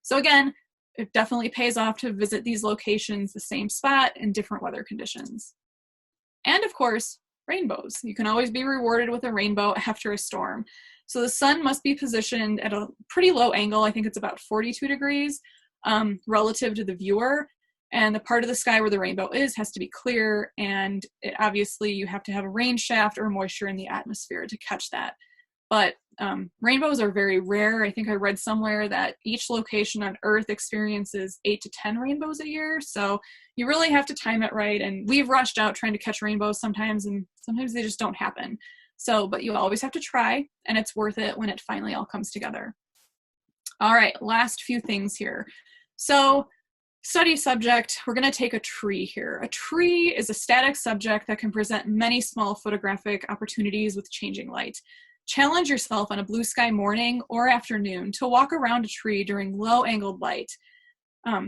So again, it definitely pays off to visit these locations, the same spot, in different weather conditions. And of course, rainbows. You can always be rewarded with a rainbow after a storm. So the sun must be positioned at a pretty low angle. I think it's about 42 degrees relative to the viewer. And the part of the sky where the rainbow is has to be clear. And obviously you have to have a rain shaft or moisture in the atmosphere to catch that. But rainbows are very rare. I think I read somewhere that each location on Earth experiences 8 to 10 rainbows a year. So you really have to time it right. And we've rushed out trying to catch rainbows sometimes, and sometimes they just don't happen. So, but you always have to try, and it's worth it when it finally all comes together. All right, last few things here. So study subject, we're going to take a tree here. A tree is a static subject that can present many small photographic opportunities with changing light. Challenge yourself on a blue sky morning or afternoon to walk around a tree during low-angled light.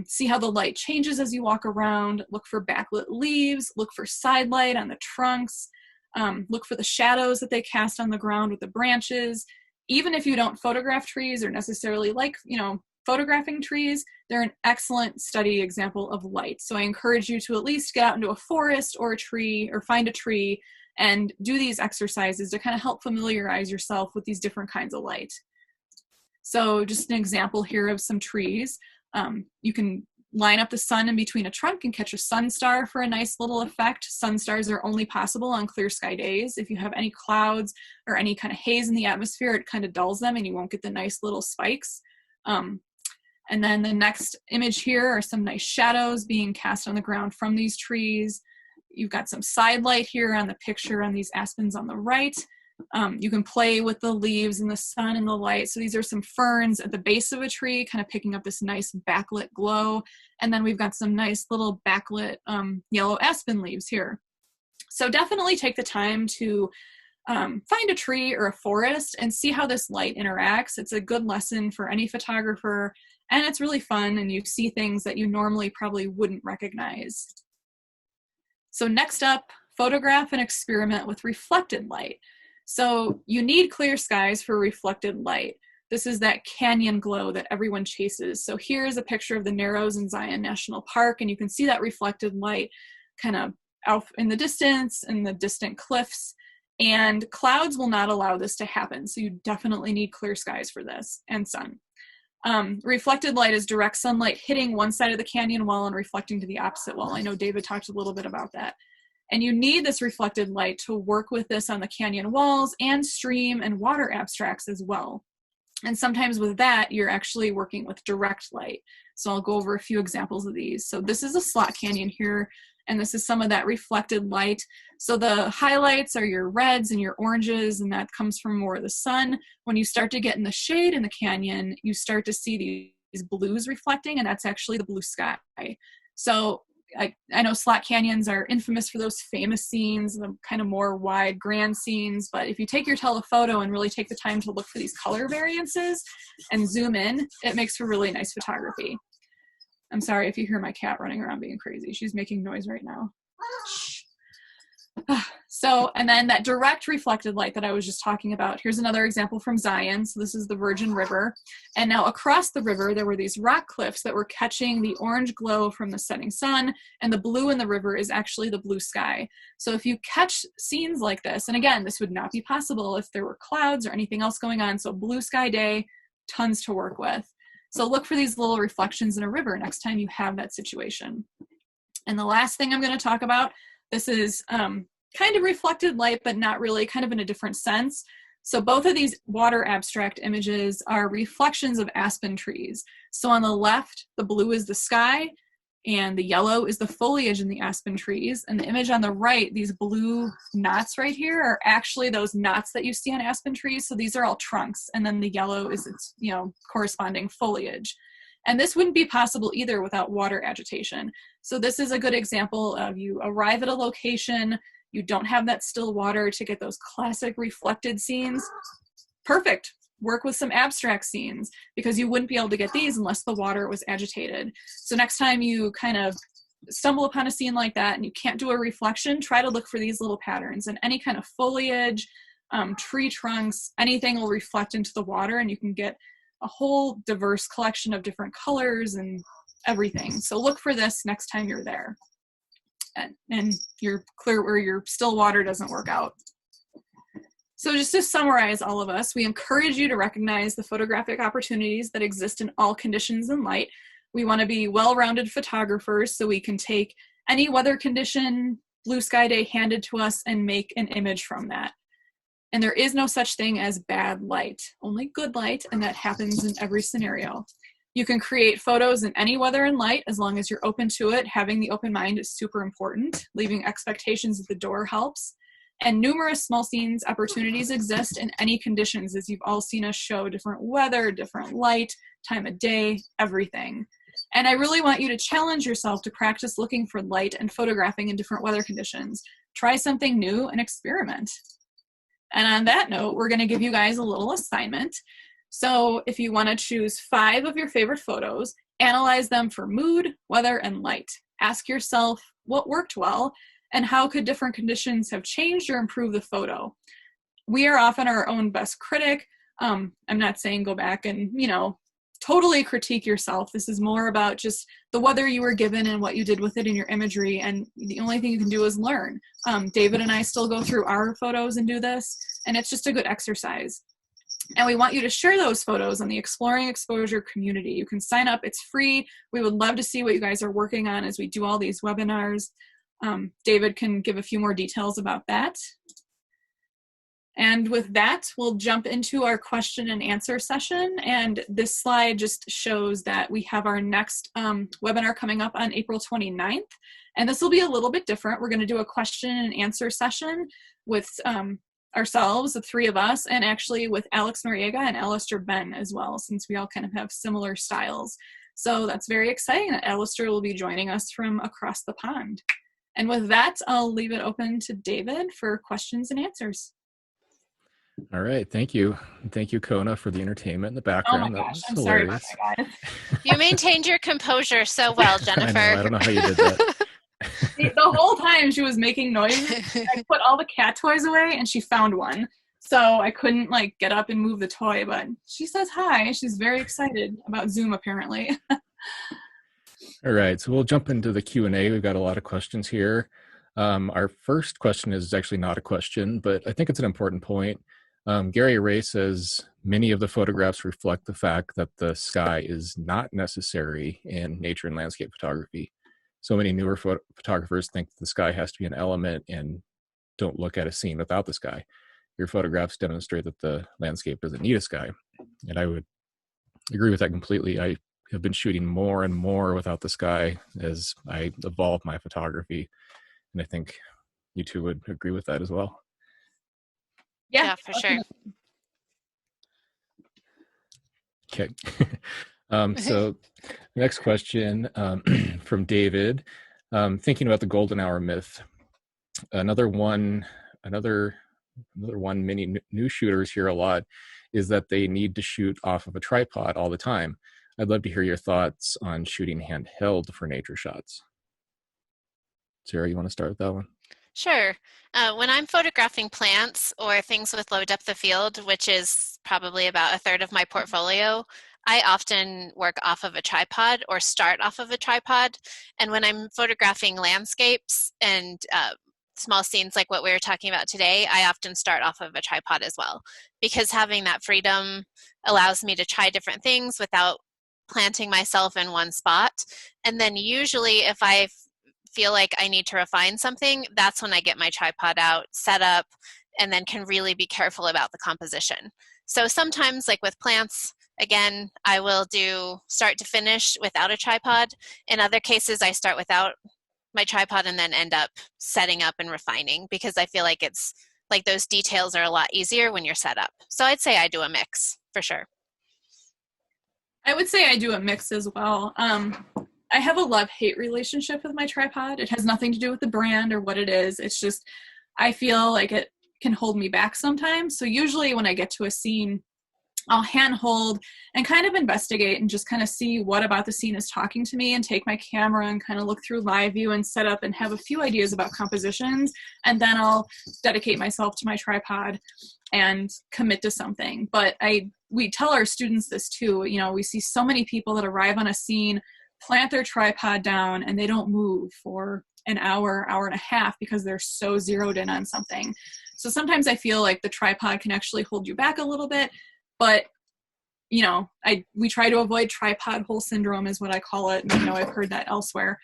See how the light changes as you walk around. Look for backlit leaves. Look for side light on the trunks. Look for the shadows that they cast on the ground with the branches. Even if you don't photograph trees or necessarily like, photographing trees, they're an excellent study example of light. So I encourage you to at least get out into a forest or a tree, or find a tree and do these exercises to kind of help familiarize yourself with these different kinds of light. So just an example here of some trees. You can line up the sun in between a trunk and catch a sun star for a nice little effect. Sun stars are only possible on clear sky days. If you have any clouds or any kind of haze in the atmosphere, it kind of dulls them and you won't get the nice little spikes. And then the next image here are some nice shadows being cast on the ground from these trees. You've got some side light here on the picture on these aspens on the right. You can play with the leaves and the sun and the light. So these are some ferns at the base of a tree, kind of picking up this nice backlit glow. And then we've got some nice little backlit yellow aspen leaves here. So definitely take the time to find a tree or a forest and see how this light interacts. It's a good lesson for any photographer, and it's really fun, and you see things that you normally probably wouldn't recognize. So next up, photograph and experiment with reflected light. So you need clear skies for reflected light. This is that canyon glow that everyone chases. So here's a picture of the Narrows in Zion National Park, and you can see that reflected light kind of out in the distance and the distant cliffs. And clouds will not allow this to happen. So you definitely need clear skies for this, and sun. Reflected light is direct sunlight hitting one side of the canyon wall and reflecting to the opposite wall. I know David talked a little bit about that. And you need this reflected light to work with this on the canyon walls and stream and water abstracts as well. And sometimes with that, you're actually working with direct light. So I'll go over a few examples of these. So this is a slot canyon here, and this is some of that reflected light. So the highlights are your reds and your oranges, and that comes from more of the sun. When you start to get in the shade in the canyon, you start to see these blues reflecting, and that's actually the blue sky. So I know slot canyons are infamous for those famous scenes, the kind of more wide, grand scenes, but if you take your telephoto and really take the time to look for these color variances and zoom in, it makes for really nice photography. I'm sorry if you hear my cat running around being crazy. She's making noise right now. Shh. So, and then that direct reflected light that I was just talking about, here's another example from Zion. So this is the Virgin River. And now across the river, there were these rock cliffs that were catching the orange glow from the setting sun, and the blue in the river is actually the blue sky. So if you catch scenes like this, and again, this would not be possible if there were clouds or anything else going on. So blue sky day, tons to work with. So look for these little reflections in a river next time you have that situation. And the last thing I'm going to talk about, this is kind of reflected light, but not really, kind of in a different sense. So both of these water abstract images are reflections of aspen trees. So on the left, the blue is the sky, and the yellow is the foliage in the aspen trees. And the image on the right, these blue knots right here, are actually those knots that you see on aspen trees. So these are all trunks, and then the yellow is its, corresponding foliage. And this wouldn't be possible either without water agitation. So this is a good example of you arrive at a location, you don't have that still water to get those classic reflected scenes. Perfect. Work with some abstract scenes, because you wouldn't be able to get these unless the water was agitated. So next time you kind of stumble upon a scene like that and you can't do a reflection, try to look for these little patterns, and any kind of foliage, tree trunks, anything will reflect into the water, and you can get a whole diverse collection of different colors and everything. So look for this next time you're there. And you're clear where your still water doesn't work out. So just to summarize all of us, we encourage you to recognize the photographic opportunities that exist in all conditions and light. We want to be well-rounded photographers so we can take any weather condition, blue sky day handed to us and make an image from that. And there is no such thing as bad light, only good light, and that happens in every scenario. You can create photos in any weather and light as long as you're open to it. Having the open mind is super important. Leaving expectations at the door helps. And numerous small scenes opportunities exist in any conditions, as you've all seen us show different weather, different light, time of day, everything. And I really want you to challenge yourself to practice looking for light and photographing in different weather conditions. Try something new and experiment. And on that note, we're going to give you guys a little assignment. So if you want to choose 5 of your favorite photos, analyze them for mood, weather, and light. Ask yourself what worked well and how could different conditions have changed or improved the photo. We are often our own best critic. I'm not saying go back and, totally critique yourself. This is more about just the weather you were given and what you did with it in your imagery, and the only thing you can do is learn. David and I still go through our photos and do this, and it's just a good exercise. And we want you to share those photos on the Exploring Exposure community. You can sign up, it's free. We would love to see what you guys are working on as we do all these webinars. David can give a few more details about that. And with that, we'll jump into our question and answer session. And this slide just shows that we have our next webinar coming up on April 29th. And this will be a little bit different. We're going to do a question and answer session with ourselves, the 3 of us, and actually with Alex Noriega and Alistair Ben as well, since we all kind of have similar styles. So that's very exciting that Alistair will be joining us from across the pond. And with that, I'll leave it open to David for questions and answers. All right. Thank you. Thank you, Kona, for the entertainment in the background. Oh my gosh, I'm hilarious. sorry about that, guys. You maintained your composure so well, Jennifer. I don't know how you did that. The whole time she was making noises, I put all the cat toys away and she found one. So I couldn't get up and move the toy, but she says hi. She's very excited about Zoom apparently. All right. So we'll jump into the Q&A. We've got a lot of questions here. Our first question is actually not a question, but I think it's an important point. Gary Ray says, many of the photographs reflect the fact that the sky is not necessary in nature and landscape photography. So many newer photographers think the sky has to be an element and don't look at a scene without the sky. Your photographs demonstrate that the landscape doesn't need a sky. And I would agree with that completely. I have been shooting more and more without the sky as I evolve my photography. And I think you two would agree with that as well. Yeah, for sure. Okay. So next question from David, thinking about the golden hour myth. Another one many new shooters hear a lot is that they need to shoot off of a tripod all the time. I'd love to hear your thoughts on shooting handheld for nature shots. Sarah, you want to start with that one? Sure. When I'm photographing plants or things with low depth of field, which is probably about 1/3 of my portfolio, I often work off of a tripod or start off of a tripod. And when I'm photographing landscapes and small scenes like what we were talking about today, I often start off of a tripod as well, because having that freedom allows me to try different things without planting myself in one spot. And then usually if I feel like I need to refine something, that's when I get my tripod out, set up, and then can really be careful about the composition. So sometimes, like with plants, again, I will do start to finish without a tripod. In other cases, I start without my tripod and then end up setting up and refining, because I feel like it's like those details are a lot easier when you're set up. So I'd say I do a mix for sure. I would say I do a mix as well. I have a love-hate relationship with my tripod. It has nothing to do with the brand or what it is. It's just, I feel like it can hold me back sometimes. So usually when I get to a scene, I'll handhold and kind of investigate and just kind of see what about the scene is talking to me, and take my camera and kind of look through live view and set up and have a few ideas about compositions. And then I'll dedicate myself to my tripod and commit to something. But we tell our students this too. You know, we see so many people that arrive on a scene, plant their tripod down, and they don't move for an hour, hour and a half because they're so zeroed in on something. So sometimes I feel like the tripod can actually hold you back a little bit. But, you know, we try to avoid tripod hole syndrome is what I call it. And, you know, I've heard that elsewhere.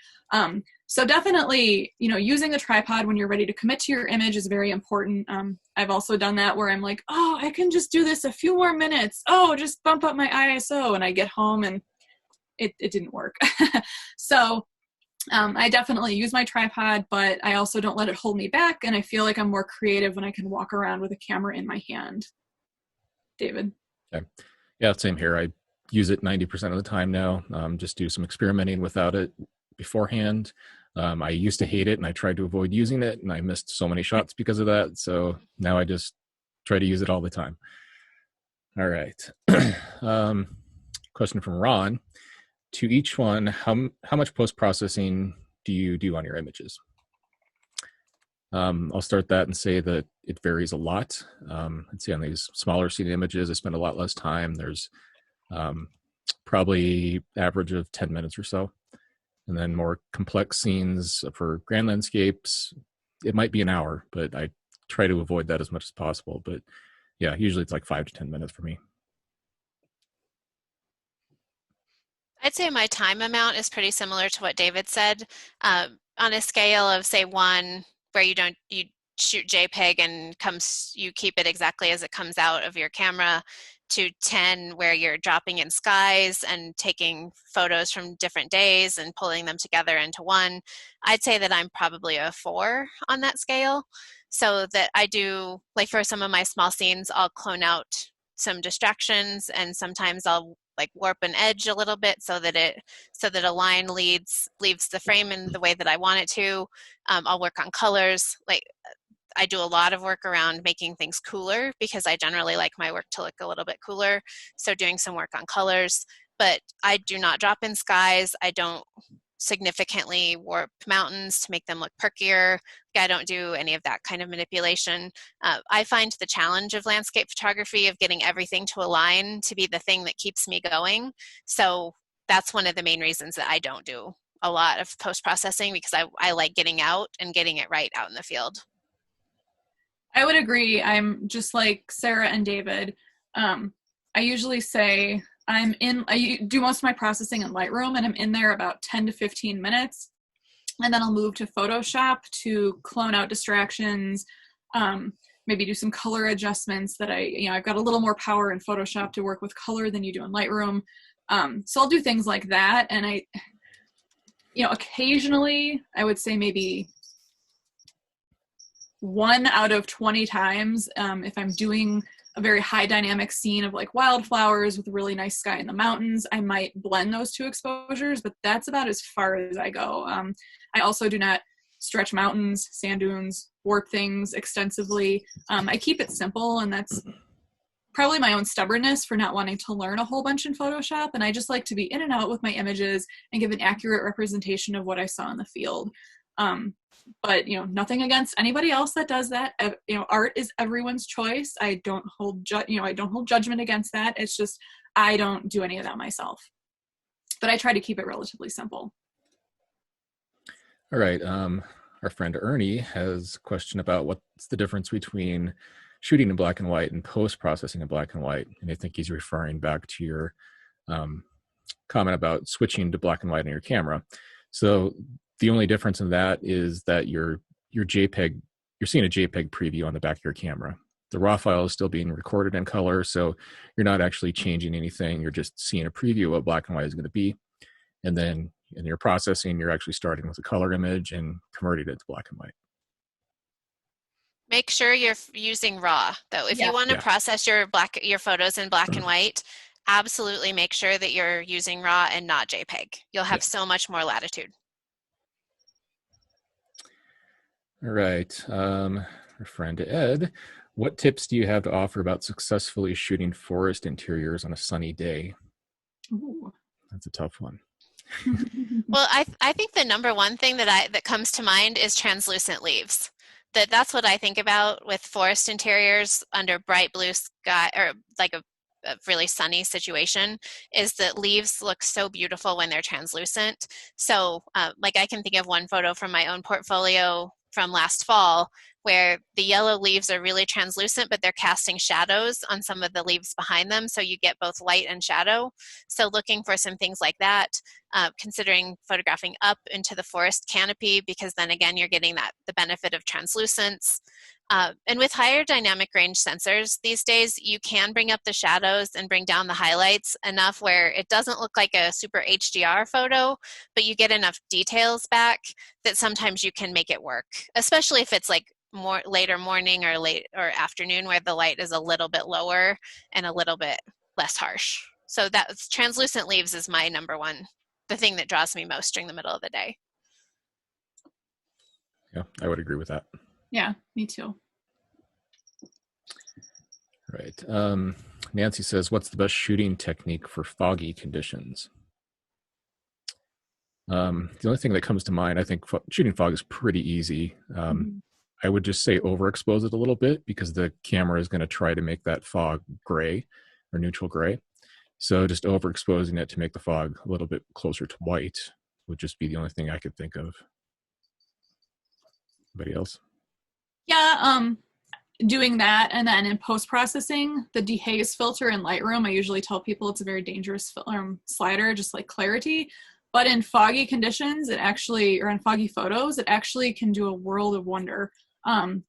So definitely, you know, using a tripod when you're ready to commit to your image is very important. I've also done that where I'm like, oh, I can just do this a few more minutes. Oh, just bump up my ISO. And I get home and it didn't work. So I definitely use my tripod, but I also don't let it hold me back. And I feel like I'm more creative when I can walk around with a camera in my hand. David? Okay. Yeah, same here. I use it 90% of the time now. Just do some experimenting without it beforehand. I used to hate it and I tried to avoid using it, and I missed so many shots because of that. So now I just try to use it all the time. All right. Question from Ron. To each one, how much post-processing do you do on your images? I'll start that and say that it varies a lot. I'd say on these smaller scene images, I spend a lot less time. There's probably average of 10 minutes or so. And then more complex scenes for grand landscapes, it might be an hour, but I try to avoid that as much as possible. But yeah, usually it's like 5 to 10 minutes for me. I'd say my time amount is pretty similar to what David said. On a scale of, say, 1, where you shoot JPEG and you keep it exactly as it comes out of your camera, to 10, where you're dropping in skies and taking photos from different days and pulling them together into one. I'd say that I'm probably a 4 on that scale. So that I do, like for some of my small scenes, I'll clone out some distractions, and sometimes I'll like warp an edge a little bit so that a line leaves the frame in the way that I want it to. I'll work on colors. Like I do a lot of work around making things cooler because I generally like my work to look a little bit cooler. So doing some work on colors, but I do not drop in skies. I don't significantly warp mountains to make them look perkier. I don't do any of that kind of manipulation. I find the challenge of landscape photography of getting everything to align to be the thing that keeps me going. So that's one of the main reasons that I don't do a lot of post-processing, because I like getting out and getting it right out in the field. I would agree. I'm just like Sarah and David. I usually say I do most of my processing in Lightroom, and I'm in there about 10 to 15 minutes. And then I'll move to Photoshop to clone out distractions, maybe do some color adjustments that I've got a little more power in Photoshop to work with color than you do in Lightroom. So I'll do things like that. And occasionally I would say maybe 1 out of 20 times, if I'm doing a very high dynamic scene of like wildflowers with a really nice sky in the mountains, I might blend those 2 exposures, but that's about as far as I go. I also do not stretch mountains, sand dunes, warp things extensively. I keep it simple, and that's probably my own stubbornness for not wanting to learn a whole bunch in Photoshop. And I just like to be in and out with my images and give an accurate representation of what I saw in the field. But nothing against anybody else that does that. Art is everyone's choice. I don't hold judgment against that. It's just I don't do any of that myself. But I try to keep it relatively simple. All right. Our friend Ernie has a question about what's the difference between shooting in black and white and post-processing in black and white. And I think he's referring back to your comment about switching to black and white on your camera. So the only difference in that is that your JPEG, you're seeing a JPEG preview on the back of your camera. The raw file is still being recorded in color, so you're not actually changing anything. You're just seeing a preview of what black and white is going to be. And then in your processing, you're actually starting with a color image and converting it to black and white. Make sure you're using RAW, though. If you want to process your photos in black and white, absolutely make sure that you're using RAW and not JPEG. You'll have so much more latitude. All right. Our friend Ed What tips do you have to offer about successfully shooting forest interiors on a sunny day? Ooh. That's a tough one. Well, I think the number one thing that comes to mind is translucent leaves. That's what I think about with forest interiors under bright blue sky, or like a really sunny situation, is that leaves look so beautiful when they're translucent. So like I can think of one photo from my own portfolio from last fall where the yellow leaves are really translucent, but they're casting shadows on some of the leaves behind them, so you get both light and shadow. So looking for some things like that, considering photographing up into the forest canopy, because then again you're getting the benefit of translucence. And with higher dynamic range sensors these days, you can bring up the shadows and bring down the highlights enough where it doesn't look like a super HDR photo, but you get enough details back that sometimes you can make it work, especially if it's like more later morning or late or afternoon where the light is a little bit lower and a little bit less harsh. So that's translucent leaves is my number one, the thing that draws me most during the middle of the day. Yeah, I would agree with that. Yeah, me too. Right. Nancy says, what's the best shooting technique for foggy conditions? The only thing that comes to mind, I think shooting fog is pretty easy. I would just say overexpose it a little bit because the camera is going to try to make that fog gray or neutral gray. So just overexposing it to make the fog a little bit closer to white would just be the only thing I could think of. Anybody else? Yeah, doing that, and then in post-processing, the dehaze filter in Lightroom, I usually tell people it's a very dangerous slider, just like clarity. But in foggy conditions, it actually, or in foggy photos, it actually can do a world of wonder.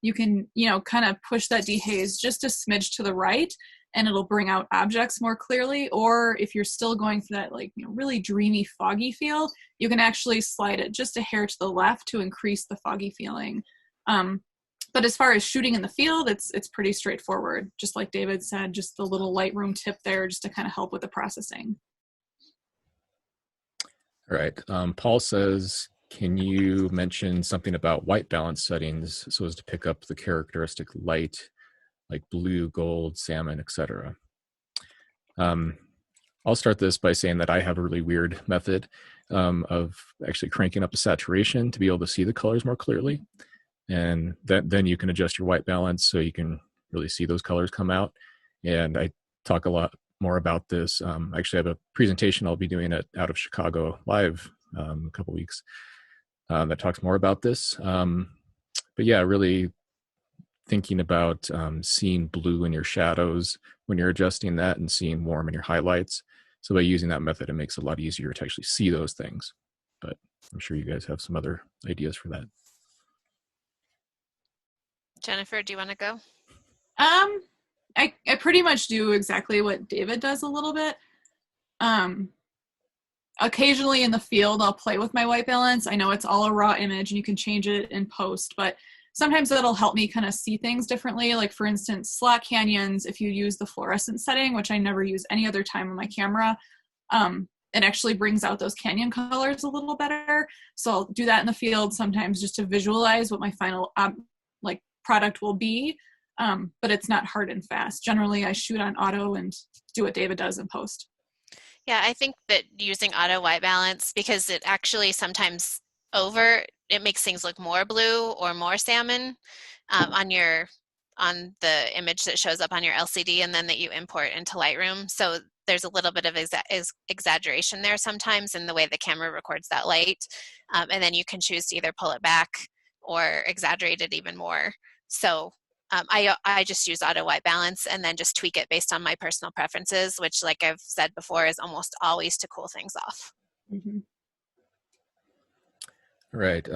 You can, kind of push that dehaze just a smidge to the right, and it'll bring out objects more clearly. Or if you're still going for that, really dreamy, foggy feel, you can actually slide it just a hair to the left to increase the foggy feeling. But as far as shooting in the field, it's pretty straightforward. Just like David said, just the little Lightroom tip there just to kind of help with the processing. All right. Paul says, can you mention something about white balance settings so as to pick up the characteristic light like blue, gold, salmon, etc.? I'll start this by saying that I have a really weird method of actually cranking up the saturation to be able to see the colors more clearly. And then you can adjust your white balance so you can really see those colors come out. And I talk a lot more about this. I actually have a presentation I'll be doing out of Chicago live a couple weeks that talks more about this. But yeah, really thinking about seeing blue in your shadows when you're adjusting that and seeing warm in your highlights. So by using that method, it makes it a lot easier to actually see those things. But I'm sure you guys have some other ideas for that. Jennifer, do you want to go? I pretty much do exactly what David does a little bit. Occasionally in the field, I'll play with my white balance. I know it's all a raw image and you can change it in post, but sometimes that'll help me kind of see things differently. Like for instance, slot canyons, if you use the fluorescent setting, which I never use any other time on my camera, it actually brings out those canyon colors a little better. So I'll do that in the field sometimes just to visualize what my final product will be, but it's not hard and fast. Generally, I shoot on auto and do what David does in post. Yeah, I think that using auto white balance, because it actually sometimes it makes things look more blue or more salmon on the image that shows up on your LCD and then that you import into Lightroom. So there's a little bit of exaggeration there sometimes in the way the camera records that light. And then you can choose to either pull it back or exaggerate it even more. So I just use auto white balance and then just tweak it based on my personal preferences, which, like I've said before, is almost always to cool things off. Mm-hmm. All right.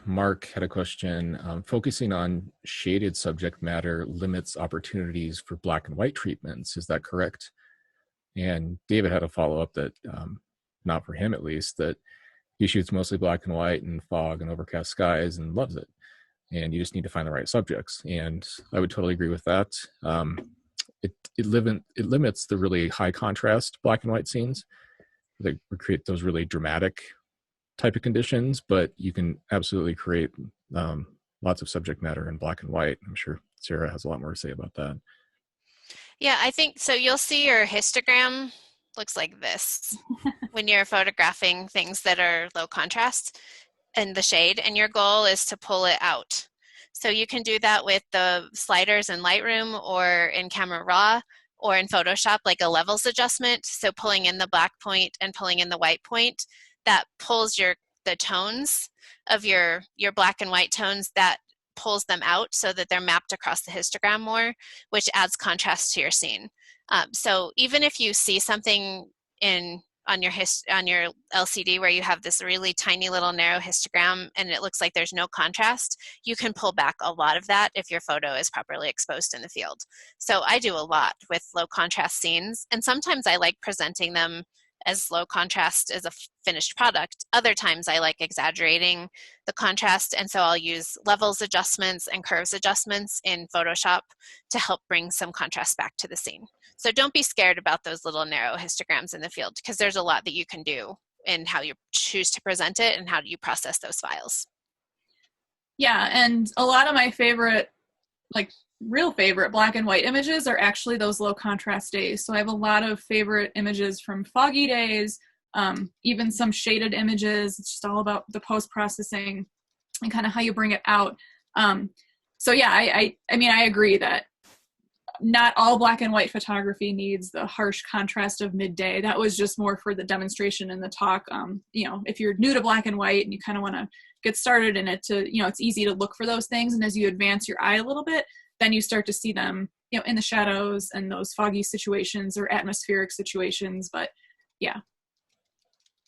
Mark had a question. Focusing on shaded subject matter limits opportunities for black and white treatments. Is that correct? And David had a follow-up that, not for him at least, that he shoots mostly black and white and fog and overcast skies and loves it. And you just need to find the right subjects. And I would totally agree with that. It limits the really high contrast black and white scenes that create those really dramatic type of conditions, but you can absolutely create lots of subject matter in black and white. I'm sure Sarah has a lot more to say about that. Yeah, I think so. You'll see your histogram looks like this when you're photographing things that are low contrast in the shade, and your goal is to pull it out. So you can do that with the sliders in Lightroom or in Camera Raw or in Photoshop, like a levels adjustment. So pulling in the black point and pulling in the white point, that pulls the tones of your black and white tones, that pulls them out so that they're mapped across the histogram more, which adds contrast to your scene. So even if you see something on your LCD where you have this really tiny little narrow histogram and it looks like there's no contrast, you can pull back a lot of that if your photo is properly exposed in the field. So I do a lot with low contrast scenes, and sometimes I like presenting them as low contrast as a finished product. Other times I like exaggerating the contrast, and so I'll use levels adjustments and curves adjustments in Photoshop to help bring some contrast back to the scene. So don't be scared about those little narrow histograms in the field, because there's a lot that you can do in how you choose to present it and how do you process those files. Yeah, and a lot of my favorite, like real favorite black and white images are actually those low contrast days. So I have a lot of favorite images from foggy days, even some shaded images. It's just all about the post-processing and kind of how you bring it out. So yeah, I mean, I agree that not all black and white photography needs the harsh contrast of midday. That was just more for the demonstration and the talk. You know, if you're new to black and white and you kind of want to get started in it, to, you know, it's easy to look for those things. And as you advance your eye a little bit, then you start to see them, you know, in the shadows and those foggy situations or atmospheric situations. But yeah.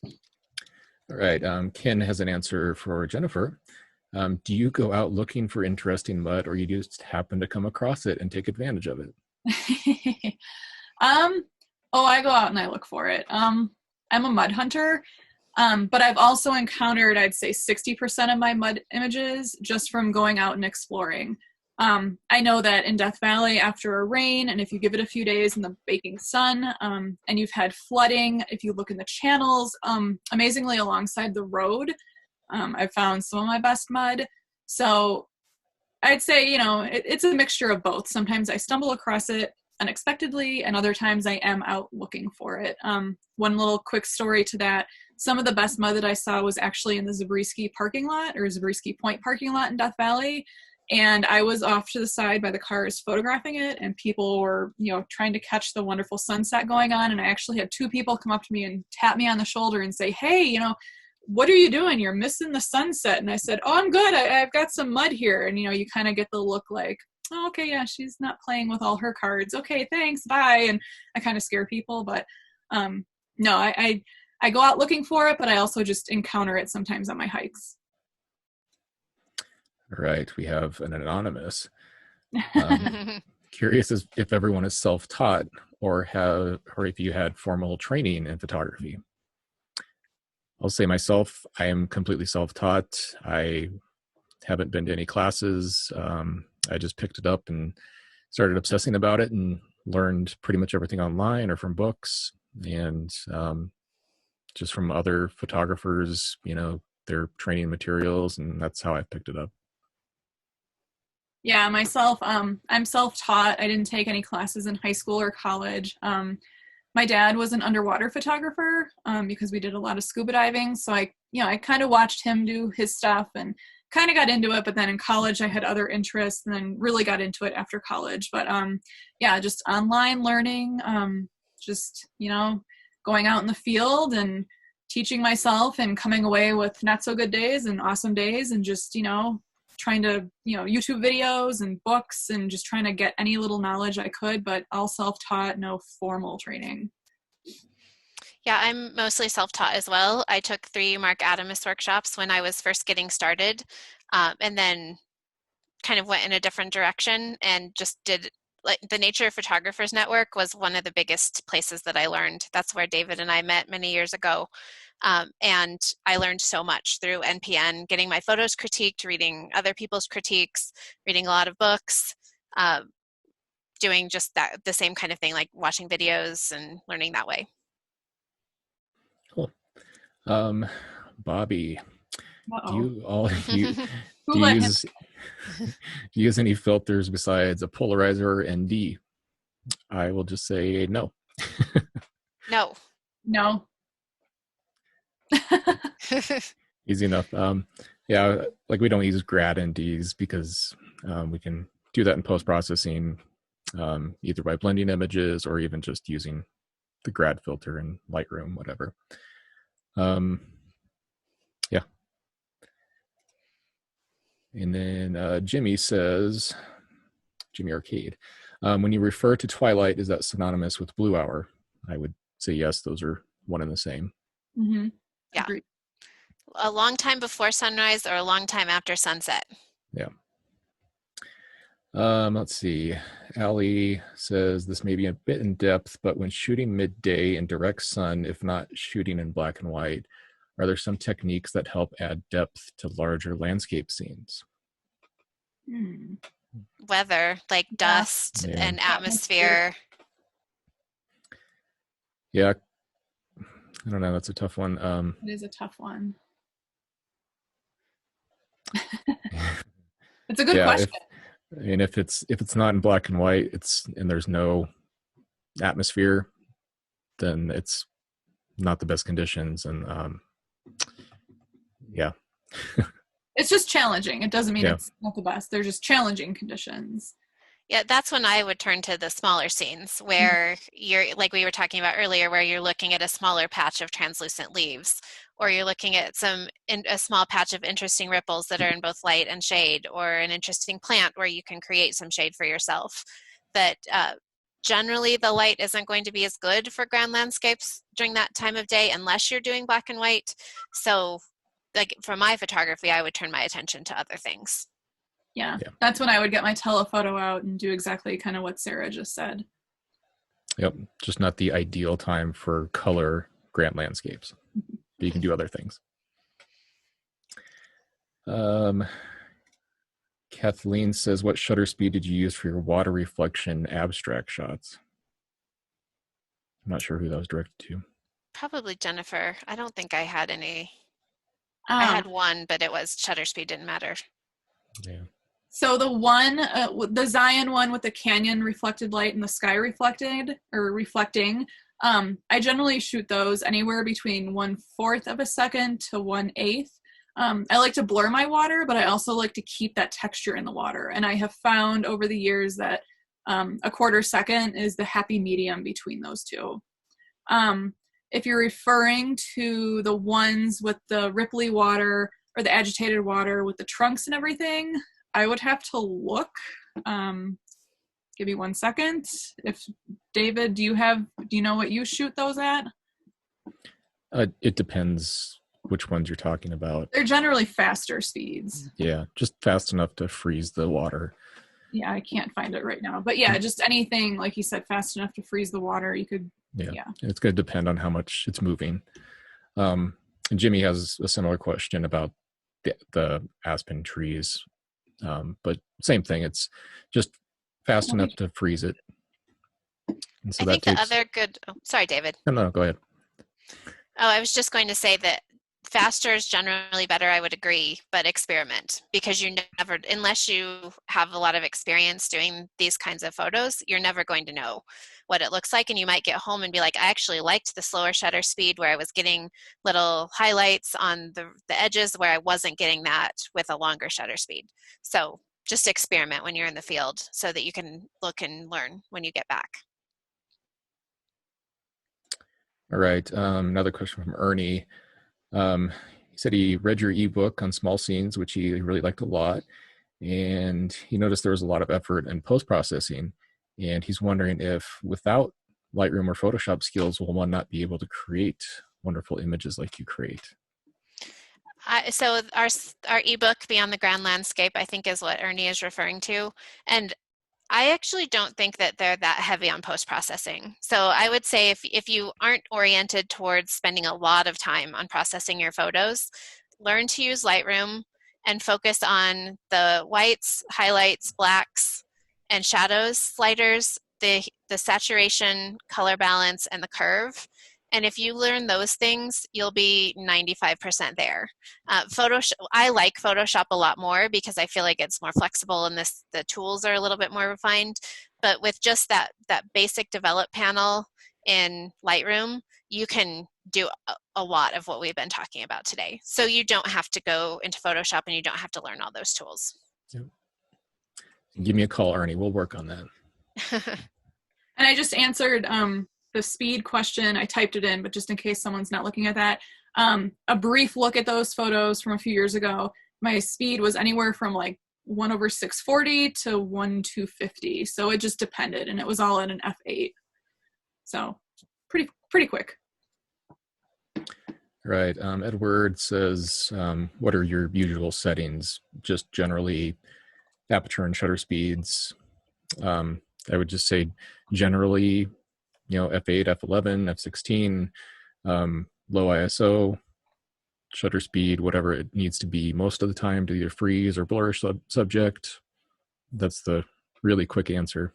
All right. Ken has an answer for Jennifer. Do you go out looking for interesting mud, or you just happen to come across it and take advantage of it? Oh, I go out and I look for it. I'm a mud hunter, but I've also encountered, I'd say 60% of my mud images just from going out and exploring. I know that in Death Valley, after a rain, and if you give it a few days in the baking sun, and you've had flooding, if you look in the channels, amazingly alongside the road, I've found some of my best mud. So I'd say, you know, it's a mixture of both. Sometimes I stumble across it unexpectedly, and other times I am out looking for it. One little quick story to that: some of the best mud that I saw was actually in the Zabriskie parking lot, or Zabriskie Point parking lot in Death Valley. And I was off to the side by the cars photographing it, and people were, you know, trying to catch the wonderful sunset going on. And I actually had two people come up to me and tap me on the shoulder and say, "Hey, you know, what are you doing? You're missing the sunset." And I said, "Oh, I'm good. I've got some mud here." And, you know, you kind of get the look like, "Oh, okay, yeah, she's not playing with all her cards. Okay, thanks, bye." And I kind of scare people. But no, I go out looking for it, but I also just encounter it sometimes on my hikes. All right, we have an anonymous. Curious as if everyone is self-taught, or if you had formal training in photography. I'll say myself, I am completely self-taught. I haven't been to any classes. I just picked it up and started obsessing about it and learned pretty much everything online or from books, and just from other photographers, you know, their training materials, and that's how I picked it up. Yeah, myself, I'm self-taught. I didn't take any classes in high school or college. My dad was an underwater photographer, because we did a lot of scuba diving. So I kind of watched him do his stuff and kind of got into it. But then in college, I had other interests, and then really got into it after college. But yeah, just online learning, just, you know, going out in the field and teaching myself and coming away with not so good days and awesome days, and just, you know, trying to, you know, YouTube videos and books, and just trying to get any little knowledge I could, but all self-taught, no formal training. Yeah, I'm mostly self-taught as well. I took 3 Mark Adamus workshops when I was first getting started, and then kind of went in a different direction and just did, like, the Nature Photographers Network was one of the biggest places that I learned. That's where David and I met many years ago. And I learned so much through NPN, getting my photos critiqued, reading other people's critiques, reading a lot of books, doing just the same kind of thing, like watching videos and learning that way. Cool. Bobby, Uh-oh. you Do Who you let him? use do you use any filters besides a polarizer and D? I will just say no. No. No. Easy enough. Yeah, like we don't use grad NDs because we can do that in post processing, either by blending images or even just using the grad filter in Lightroom, whatever. Yeah. And then Jimmy says, Jimmy Arcade, when you refer to Twilight, is that synonymous with Blue Hour? I would say yes, those are one and the same. Mm-hmm. Yeah. Agreed. A long time before sunrise or a long time after sunset. Yeah. Let's see. Allie says this may be a bit in depth, but when shooting midday in direct sun, if not shooting in black and white, are there some techniques that help add depth to larger landscape scenes? Weather, like dust and atmosphere. Yeah. I don't know. That's a tough one. It is a tough one. It's a good question. If it's not in black and white, and there's no atmosphere, then it's not the best conditions. And yeah. It's just challenging. It doesn't mean it's not the best. They're just challenging conditions. Yeah, that's when I would turn to the smaller scenes where you're, like we were talking about earlier, where you're looking at a smaller patch of translucent leaves, or you're looking at a small patch of interesting ripples that are in both light and shade, or an interesting plant where you can create some shade for yourself. That generally the light isn't going to be as good for grand landscapes during that time of day unless you're doing black and white. So like for my photography, I would turn my attention to other things. Yeah, that's when I would get my telephoto out and do exactly kind of what Sarah just said. Yep, just not the ideal time for color grand landscapes. But you can do other things. Kathleen says, what shutter speed did you use for your water reflection abstract shots? I'm not sure who that was directed to. Probably Jennifer. I don't think I had any. I had one, but it was shutter speed didn't matter. Yeah. So the one, the Zion one with the canyon reflected light and the sky reflecting, I generally shoot those anywhere between 1/4 of a second to 1/8. I like to blur my water, but I also like to keep that texture in the water. And I have found over the years that 1/4 second is the happy medium between those two. If you're referring to the ones with the ripply water or the agitated water with the trunks and everything, I would have to look. Give me 1 second. If David, do you know what you shoot those at? It depends which ones you're talking about. They're generally faster speeds. Yeah, just fast enough to freeze the water. Yeah, I can't find it right now. But yeah, just anything, like you said, fast enough to freeze the water. You could, yeah. It's going to depend on how much it's moving. And Jimmy has a similar question about the aspen trees. But same thing. It's just fast enough to freeze it. And so I think the other good, sorry, David. No, go ahead. Oh, I was just going to say that faster is generally better, I would agree, but experiment, because you never, unless you have a lot of experience doing these kinds of photos, you're never going to know what it looks like. And you might get home and be like, I actually liked the slower shutter speed where I was getting little highlights on the edges where I wasn't getting that with a longer shutter speed. So just experiment when you're in the field so that you can look and learn when you get back. All right. Another question from Ernie. He said he read your ebook on small scenes, which he really liked a lot. And he noticed there was a lot of effort in post-processing. And he's wondering if without Lightroom or Photoshop skills, will one not be able to create wonderful images like you create? So our ebook, Beyond the Grand Landscape, I think is what Ernie is referring to. And I actually don't think that they're that heavy on post-processing. So I would say if you aren't oriented towards spending a lot of time on processing your photos, learn to use Lightroom and focus on the whites, highlights, blacks, and shadows sliders, the saturation, color balance, and the curve. And if you learn those things, you'll be 95% there. Photoshop, I like Photoshop a lot more because I feel like it's more flexible and the tools are a little bit more refined. But with just that basic develop panel in Lightroom, you can do a lot of what we've been talking about today. So you don't have to go into Photoshop and you don't have to learn all those tools. Yep. Give me a call, Arnie. We'll work on that. And I just answered the speed question. I typed it in, but just in case someone's not looking at that, a brief look at those photos from a few years ago, my speed was anywhere from like 1/640 to 1/250. So it just depended, and it was all in an f8. So pretty quick. Right. Edward says, what are your usual settings? Just generally aperture and shutter speeds. I would just say generally, f8, f11, f16, low ISO, shutter speed, whatever it needs to be most of the time to either freeze or blur subject. That's the really quick answer.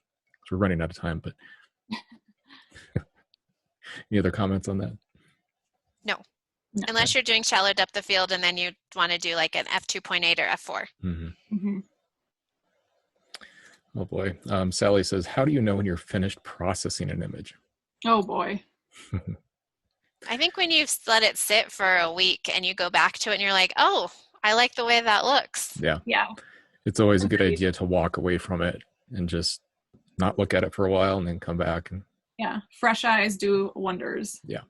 We're running out of time, but any other comments on that? No. Unless you're doing shallow depth of field and then you want to do like an f2.8 or f4. Mm-hmm. Mm-hmm. Oh boy. Sally says, how do you know when you're finished processing an image? Oh boy. I think when you've let it sit for a week and you go back to it and you're like, oh, I like the way that looks. Yeah. Yeah. It's always a good idea to walk away from it and just not look at it for a while and then come back. And yeah. Fresh eyes do wonders. Yeah.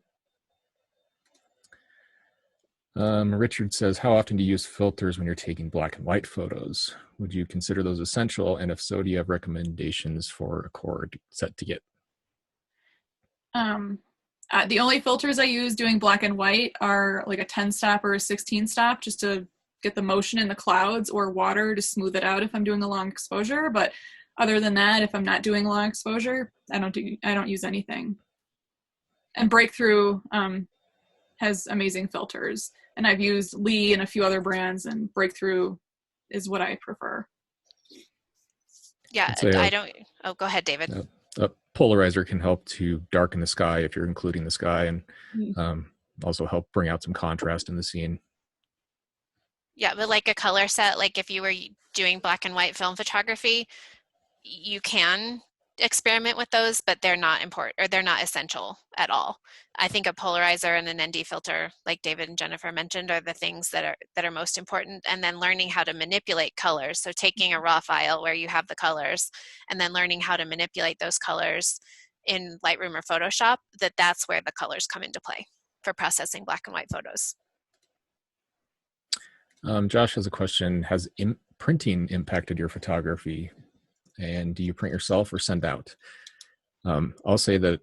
Richard says, how often do you use filters when you're taking black and white photos? Would you consider those essential? And if so, do you have recommendations for a core set to get? The only filters I use doing black and white are like a 10 stop or a 16 stop, just to get the motion in the clouds, or water to smooth it out if I'm doing a long exposure. But other than that, if I'm not doing a long exposure, I don't use anything. And Breakthrough has amazing filters, and I've used Lee and a few other brands, and Breakthrough is what I prefer. Yeah, I don't. Oh, go ahead, David. A polarizer can help to darken the sky if you're including the sky, and also help bring out some contrast in the scene. Yeah, but like a color set, like if you were doing black and white film photography, you can experiment with those, but they're not important, or they're not essential at all. I think a polarizer and an ND filter, like David and Jennifer mentioned, are the things that are most important. And then learning how to manipulate colors. So taking a raw file where you have the colors and then learning how to manipulate those colors in Lightroom or Photoshop, that's where the colors come into play for processing black and white photos. Josh has a question. Has printing impacted your photography? And do you print yourself or send out? I'll say that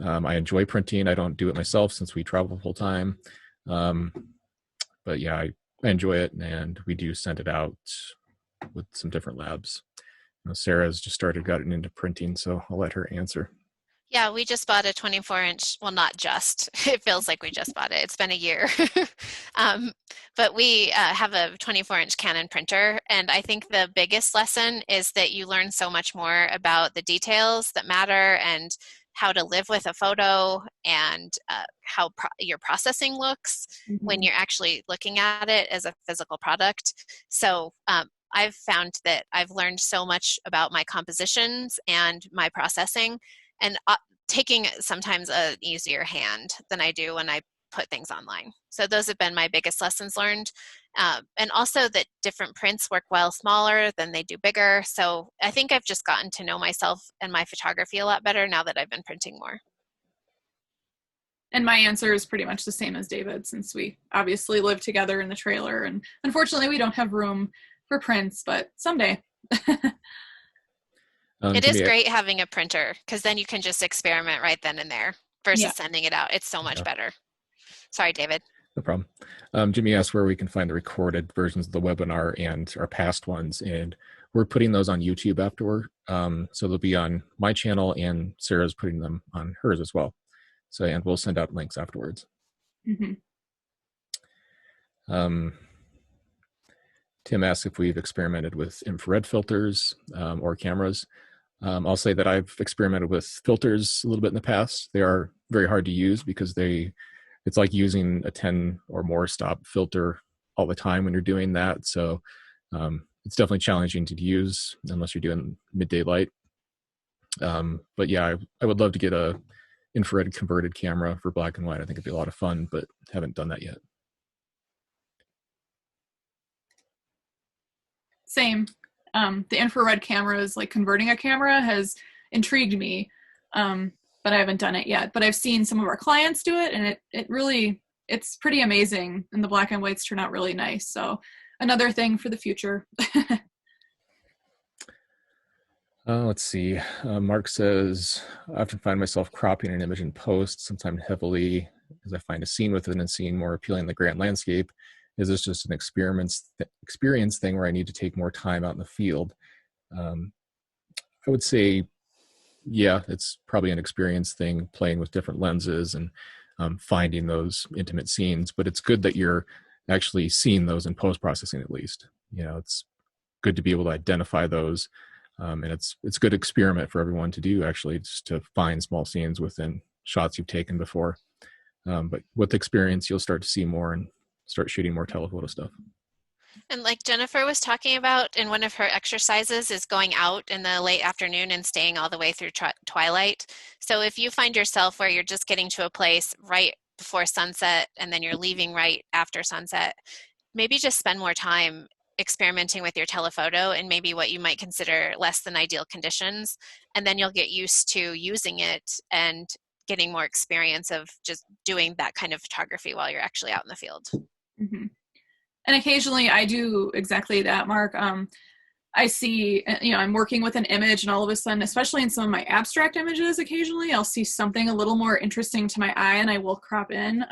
I enjoy printing. I don't do it myself since we travel full time. But yeah, I enjoy it, and we do send it out with some different labs. Sarah's just gotten into printing, so I'll let her answer. Yeah, we just bought a 24-inch, well, not just, it feels like we just bought it. It's been a year. But we have a 24-inch Canon printer, and I think the biggest lesson is that you learn so much more about the details that matter and how to live with a photo and how your processing looks when you're actually looking at it as a physical product. So I've found that I've learned so much about my compositions and my processing, and taking sometimes an easier hand than I do when I put things online. So those have been my biggest lessons learned. And also that different prints work well smaller than they do bigger. So I think I've just gotten to know myself and my photography a lot better now that I've been printing more. And my answer is pretty much the same as David, since we obviously live together in the trailer, and unfortunately we don't have room for prints, but someday. It is great having a printer, because then you can just experiment right then and there versus sending it out. It's so much better. Sorry, David. No problem. Jimmy asked where we can find the recorded versions of the webinar and our past ones, and we're putting those on YouTube afterward. So they'll be on my channel, and Sarah's putting them on hers as well. So, and we'll send out links afterwards. Tim asks if we've experimented with infrared filters or cameras. I'll say that I've experimented with filters a little bit in the past. They are very hard to use because it's like using a 10 or more stop filter all the time when you're doing that. So it's definitely challenging to use unless you're doing midday light. But yeah, I would love to get a infrared converted camera for black and white. I think it'd be a lot of fun, but haven't done that yet. Same. The infrared cameras, like converting a camera, has intrigued me, but I haven't done it yet. But I've seen some of our clients do it, and it's pretty amazing, and the black and whites turn out really nice. So another thing for the future. Let's see. Mark says, I often find myself cropping an image in post, sometimes heavily, as I find a scene within a scene more appealing in the grand landscape. Is this just an experience thing where I need to take more time out in the field? I would say, yeah, it's probably an experience thing, playing with different lenses and finding those intimate scenes. But it's good that you're actually seeing those in post-processing at least. It's good to be able to identify those. And it's a good experiment for everyone to do, actually, just to find small scenes within shots you've taken before. But with experience, you'll start to see more and start shooting more telephoto stuff. And like Jennifer was talking about in one of her exercises is going out in the late afternoon and staying all the way through twilight. So if you find yourself where you're just getting to a place right before sunset and then you're leaving right after sunset, maybe just spend more time experimenting with your telephoto and maybe what you might consider less than ideal conditions. And then you'll get used to using it and getting more experience of just doing that kind of photography while you're actually out in the field. Mm-hmm. And occasionally I do exactly that, Mark. I see, I'm working with an image and all of a sudden, especially in some of my abstract images, occasionally I'll see something a little more interesting to my eye and I will crop in.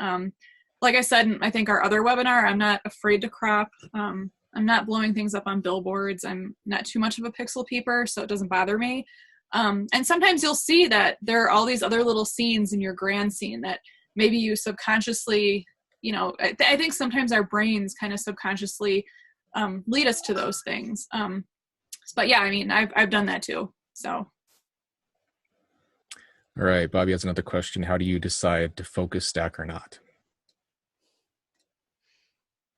Like I said, I think our other webinar, I'm not afraid to crop. I'm not blowing things up on billboards. I'm not too much of a pixel peeper, so it doesn't bother me. And sometimes you'll see that there are all these other little scenes in your grand scene that maybe you subconsciously, I think sometimes our brains kind of subconsciously lead us to those things. But yeah, I mean, I've done that too, so. All right, Bobby has another question. How do you decide to focus stack or not?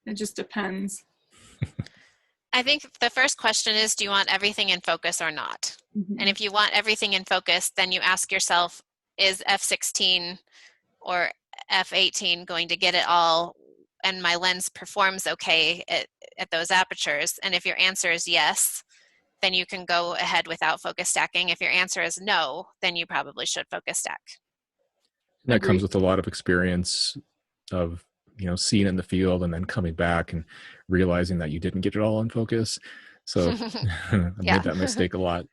It just depends. I think the first question is, do you want everything in focus or not? Mm-hmm. And if you want everything in focus, then you ask yourself, is f16 or f18 going to get it all and my lens performs okay at those apertures? And if your answer is yes, then you can go ahead without focus stacking. If your answer is no, then you probably should focus stack. And that comes with a lot of experience of seeing in the field and then coming back and realizing that you didn't get it all in focus. So I made that mistake a lot.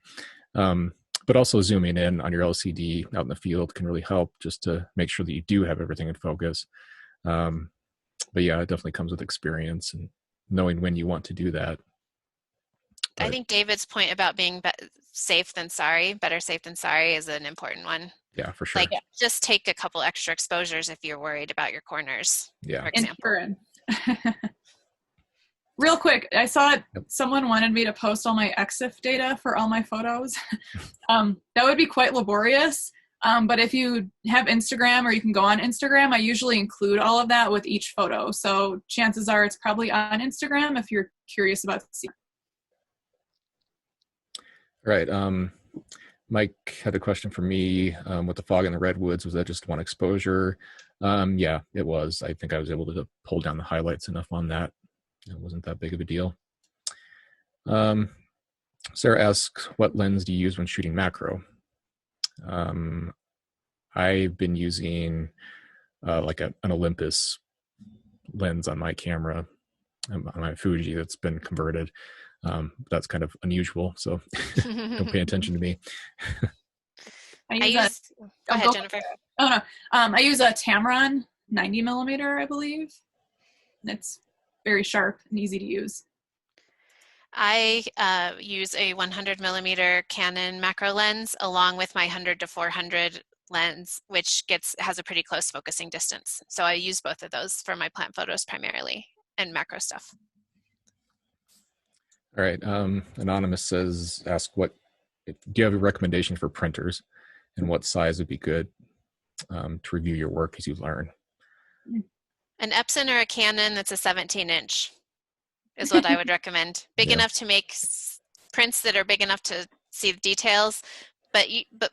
But also zooming in on your LCD out in the field can really help just to make sure that you do have everything in focus. But yeah, it definitely comes with experience and knowing when you want to do that. I think David's point about being safe than sorry, better safe than sorry, is an important one. Yeah, for sure. Like, just take a couple extra exposures if you're worried about your corners. Yeah. For example. Real quick, I saw someone wanted me to post all my EXIF data for all my photos. That would be quite laborious. But if you have Instagram or you can go on Instagram, I usually include all of that with each photo. So chances are it's probably on Instagram if you're curious about seeing. Right. Mike had a question for me with the fog in the redwoods. Was that just one exposure? Yeah, it was. I think I was able to pull down the highlights enough on that. It wasn't that big of a deal. Sarah asks, what lens do you use when shooting macro? I've been using like an Olympus lens on my camera, on my Fuji that's been converted. That's kind of unusual, so don't pay attention to me. Go ahead, Jennifer. Oh no, I use a Tamron 90mm, I believe. It's very sharp and easy to use. I use a 100mm Canon macro lens along with my 100 to 400 lens, which has a pretty close focusing distance. So I use both of those for my plant photos primarily and macro stuff. All right. Anonymous ask what do you have a recommendation for printers and what size would be good to review your work as you learn? An Epson or a Canon that's a 17-inch is what I would recommend. Big Yeah. enough to make prints that are big enough to see the details. But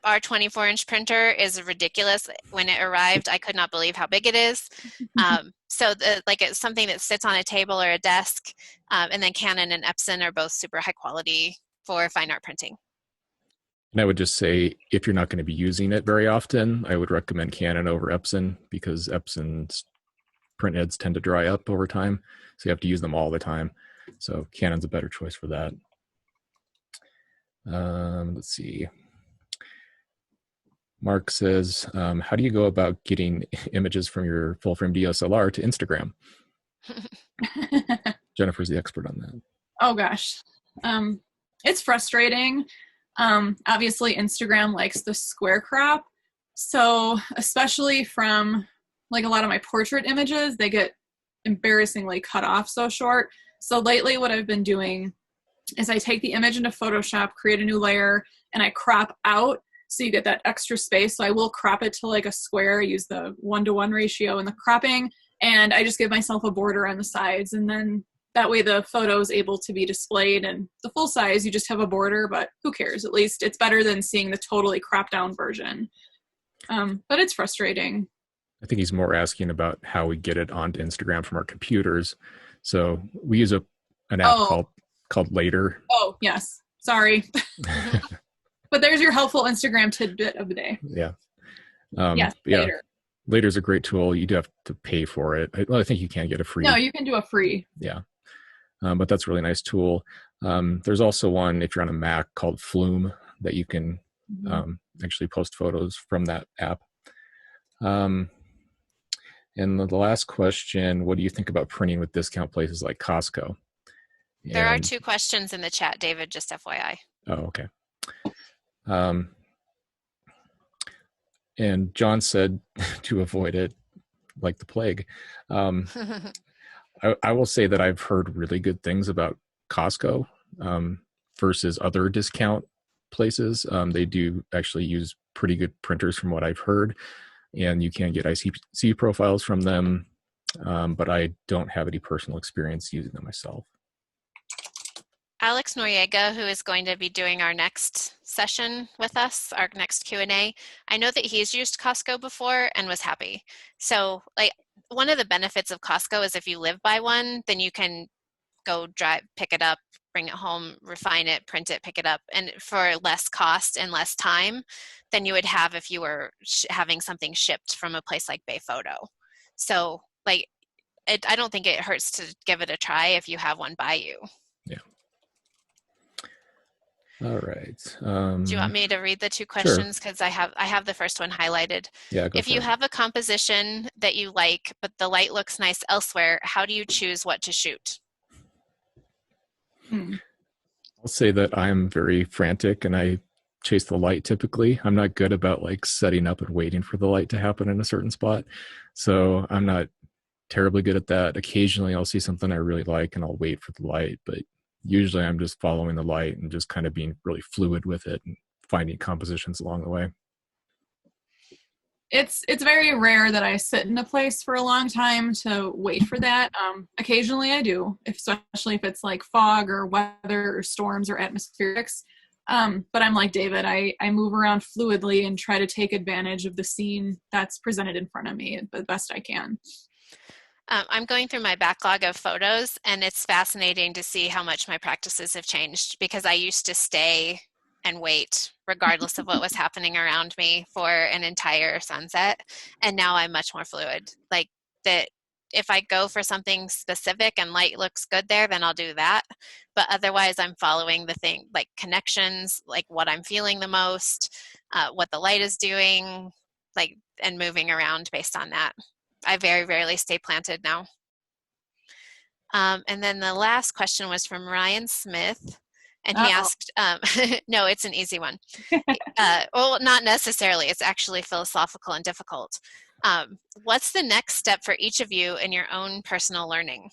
our 24-inch printer is ridiculous. When it arrived, I could not believe how big it is. So it's something that sits on a table or a desk. And then Canon and Epson are both super high quality for fine art printing. And I would just say, if you're not going to be using it very often, I would recommend Canon over Epson, because Epson's print heads tend to dry up over time. So you have to use them all the time. So Canon's a better choice for that. Let's see. Mark says, how do you go about getting images from your full frame DSLR to Instagram? Jennifer's the expert on that. Oh gosh. It's frustrating. Obviously Instagram likes the square crop. So especially from like a lot of my portrait images, they get embarrassingly cut off so short. So lately what I've been doing is I take the image into Photoshop, create a new layer, and I crop out so you get that extra space. So I will crop it to like a square, use the 1-to-1 ratio in the cropping, and I just give myself a border on the sides, and then that way the photo is able to be displayed. And the full size, you just have a border, but who cares? At least it's better than seeing the totally cropped down version. But it's frustrating. I think he's more asking about how we get it onto Instagram from our computers. So we use an app called Later. Oh, yes. Sorry. But there's your helpful Instagram tidbit of the day. Yeah. Yes, Later. Later's a great tool. You do have to pay for it. I think you can get a free. No, you can do a free. Yeah. But that's a really nice tool. There's also one, if you're on a Mac, called Flume, that you can actually post photos from that app. And the last question, what do you think about printing with discount places like Costco? There are 2 questions in the chat, David, just FYI. Oh, okay. And John said to avoid it like the plague. I will say that I've heard really good things about Costco versus other discount places. They do actually use pretty good printers from what I've heard, and you can get IC profiles from them, but I don't have any personal experience using them myself. Alex Noriega, who is going to be doing our next session with us, our next Q&A, I know that he's used Costco before and was happy. So like one of the benefits of Costco is if you live by one, then you can go drive, pick it up, bring it home, refine it, print it, pick it up, and for less cost and less time than you would have if you were having something shipped from a place like Bay Photo. So like, I don't think it hurts to give it a try if you have one by you. Yeah. All right. Do you want me to read the 2 questions? Because I have the first one highlighted. Yeah, if you have a composition that you like, but the light looks nice elsewhere, how do you choose what to shoot? I'll say that I'm very frantic and I chase the light typically. I'm not good about like setting up and waiting for the light to happen in a certain spot. So I'm not terribly good at that. Occasionally I'll see something I really like and I'll wait for the light, but usually I'm just following the light and just kind of being really fluid with it and finding compositions along the way. It's very rare that I sit in a place for a long time to wait for that. Occasionally I do, especially if it's like fog or weather or storms or atmospherics. But I'm like David, I move around fluidly and try to take advantage of the scene that's presented in front of me the best I can. I'm going through my backlog of photos, and it's fascinating to see how much my practices have changed, because I used to stay and wait regardless of what was happening around me for an entire sunset, and now I'm much more fluid. Like that, if I go for something specific and light looks good there, then I'll do that. But otherwise I'm following the thing, like connections, like what I'm feeling the most, what the light is doing, like, and moving around based on that. I very rarely stay planted now. And then the last question was from Ryan Smith. And he asked, no, it's an easy one. Well, not necessarily. It's actually philosophical and difficult. What's the next step for each of you in your own personal learning?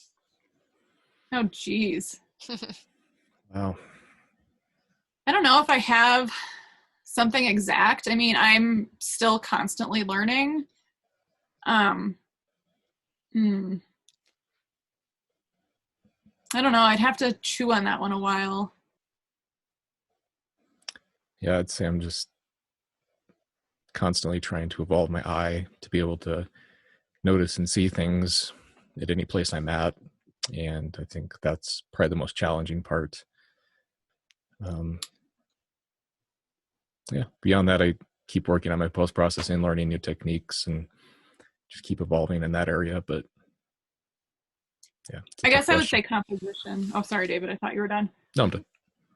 Oh, geez. Wow. I don't know if I have something exact. I mean, I'm still constantly learning. I don't know. I'd have to chew on that one a while. Yeah, I'd say I'm just constantly trying to evolve my eye to be able to notice and see things at any place I'm at. And I think that's probably the most challenging part. Yeah, beyond that, I keep working on my post-processing, learning new techniques, and just keep evolving in that area. But yeah, I guess I would say composition. Oh, sorry, David. I thought you were done. No, I'm done.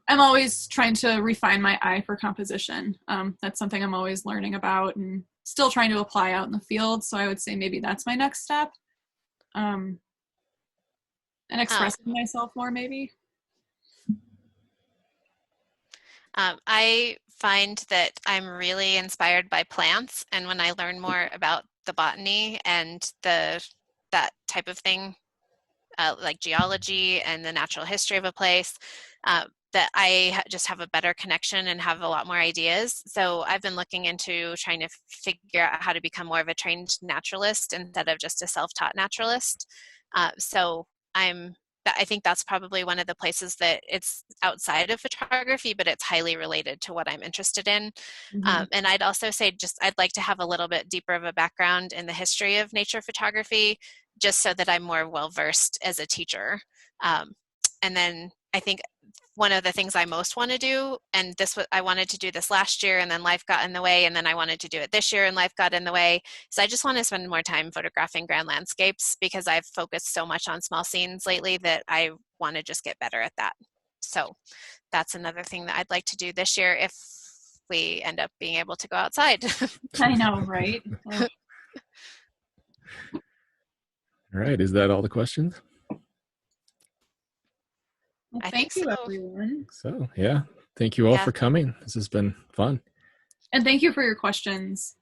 I'm always trying to refine my eye for composition. That's something I'm always learning about and still trying to apply out in the field. So I would say maybe that's my next step. And expressing myself more, maybe. I find that I'm really inspired by plants, and when I learn more about the botany and that type of thing, like geology and the natural history of a place, that I just have a better connection and have a lot more ideas. So I've been looking into trying to figure out how to become more of a trained naturalist instead of just a self-taught naturalist. So I think that's probably one of the places that it's outside of photography, but it's highly related to what I'm interested in. Mm-hmm. And I'd also say I'd like to have a little bit deeper of a background in the history of nature photography, just so that I'm more well-versed as a teacher. And then I think one of the things I most want to do, and I wanted to do this last year and then life got in the way, and then I wanted to do it this year and life got in the way. So I just want to spend more time photographing grand landscapes, because I've focused so much on small scenes lately that I want to just get better at that. So that's another thing that I'd like to do this year if we end up being able to go outside. I know, right? All right. Is that all the questions? Well, thank you, everyone. So, yeah. Thank you all for coming. This has been fun. And thank you for your questions.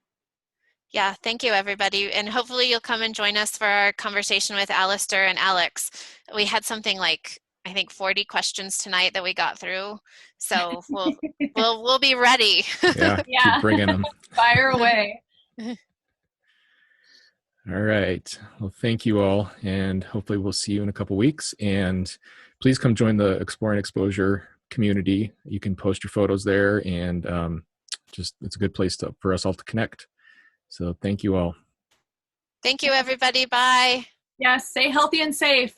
Yeah, thank you, everybody. And hopefully you'll come and join us for our conversation with Alistair and Alex. We had something like, I think, 40 questions tonight that we got through. So we'll be ready. Yeah, keep bringing them. Fire away. All right. Well, thank you all. And hopefully we'll see you in a couple weeks. And please come join the Exploring Exposure community. You can post your photos there, and it's a good place for us all to connect. So thank you all. Thank you, everybody. Bye. Yes, stay healthy and safe.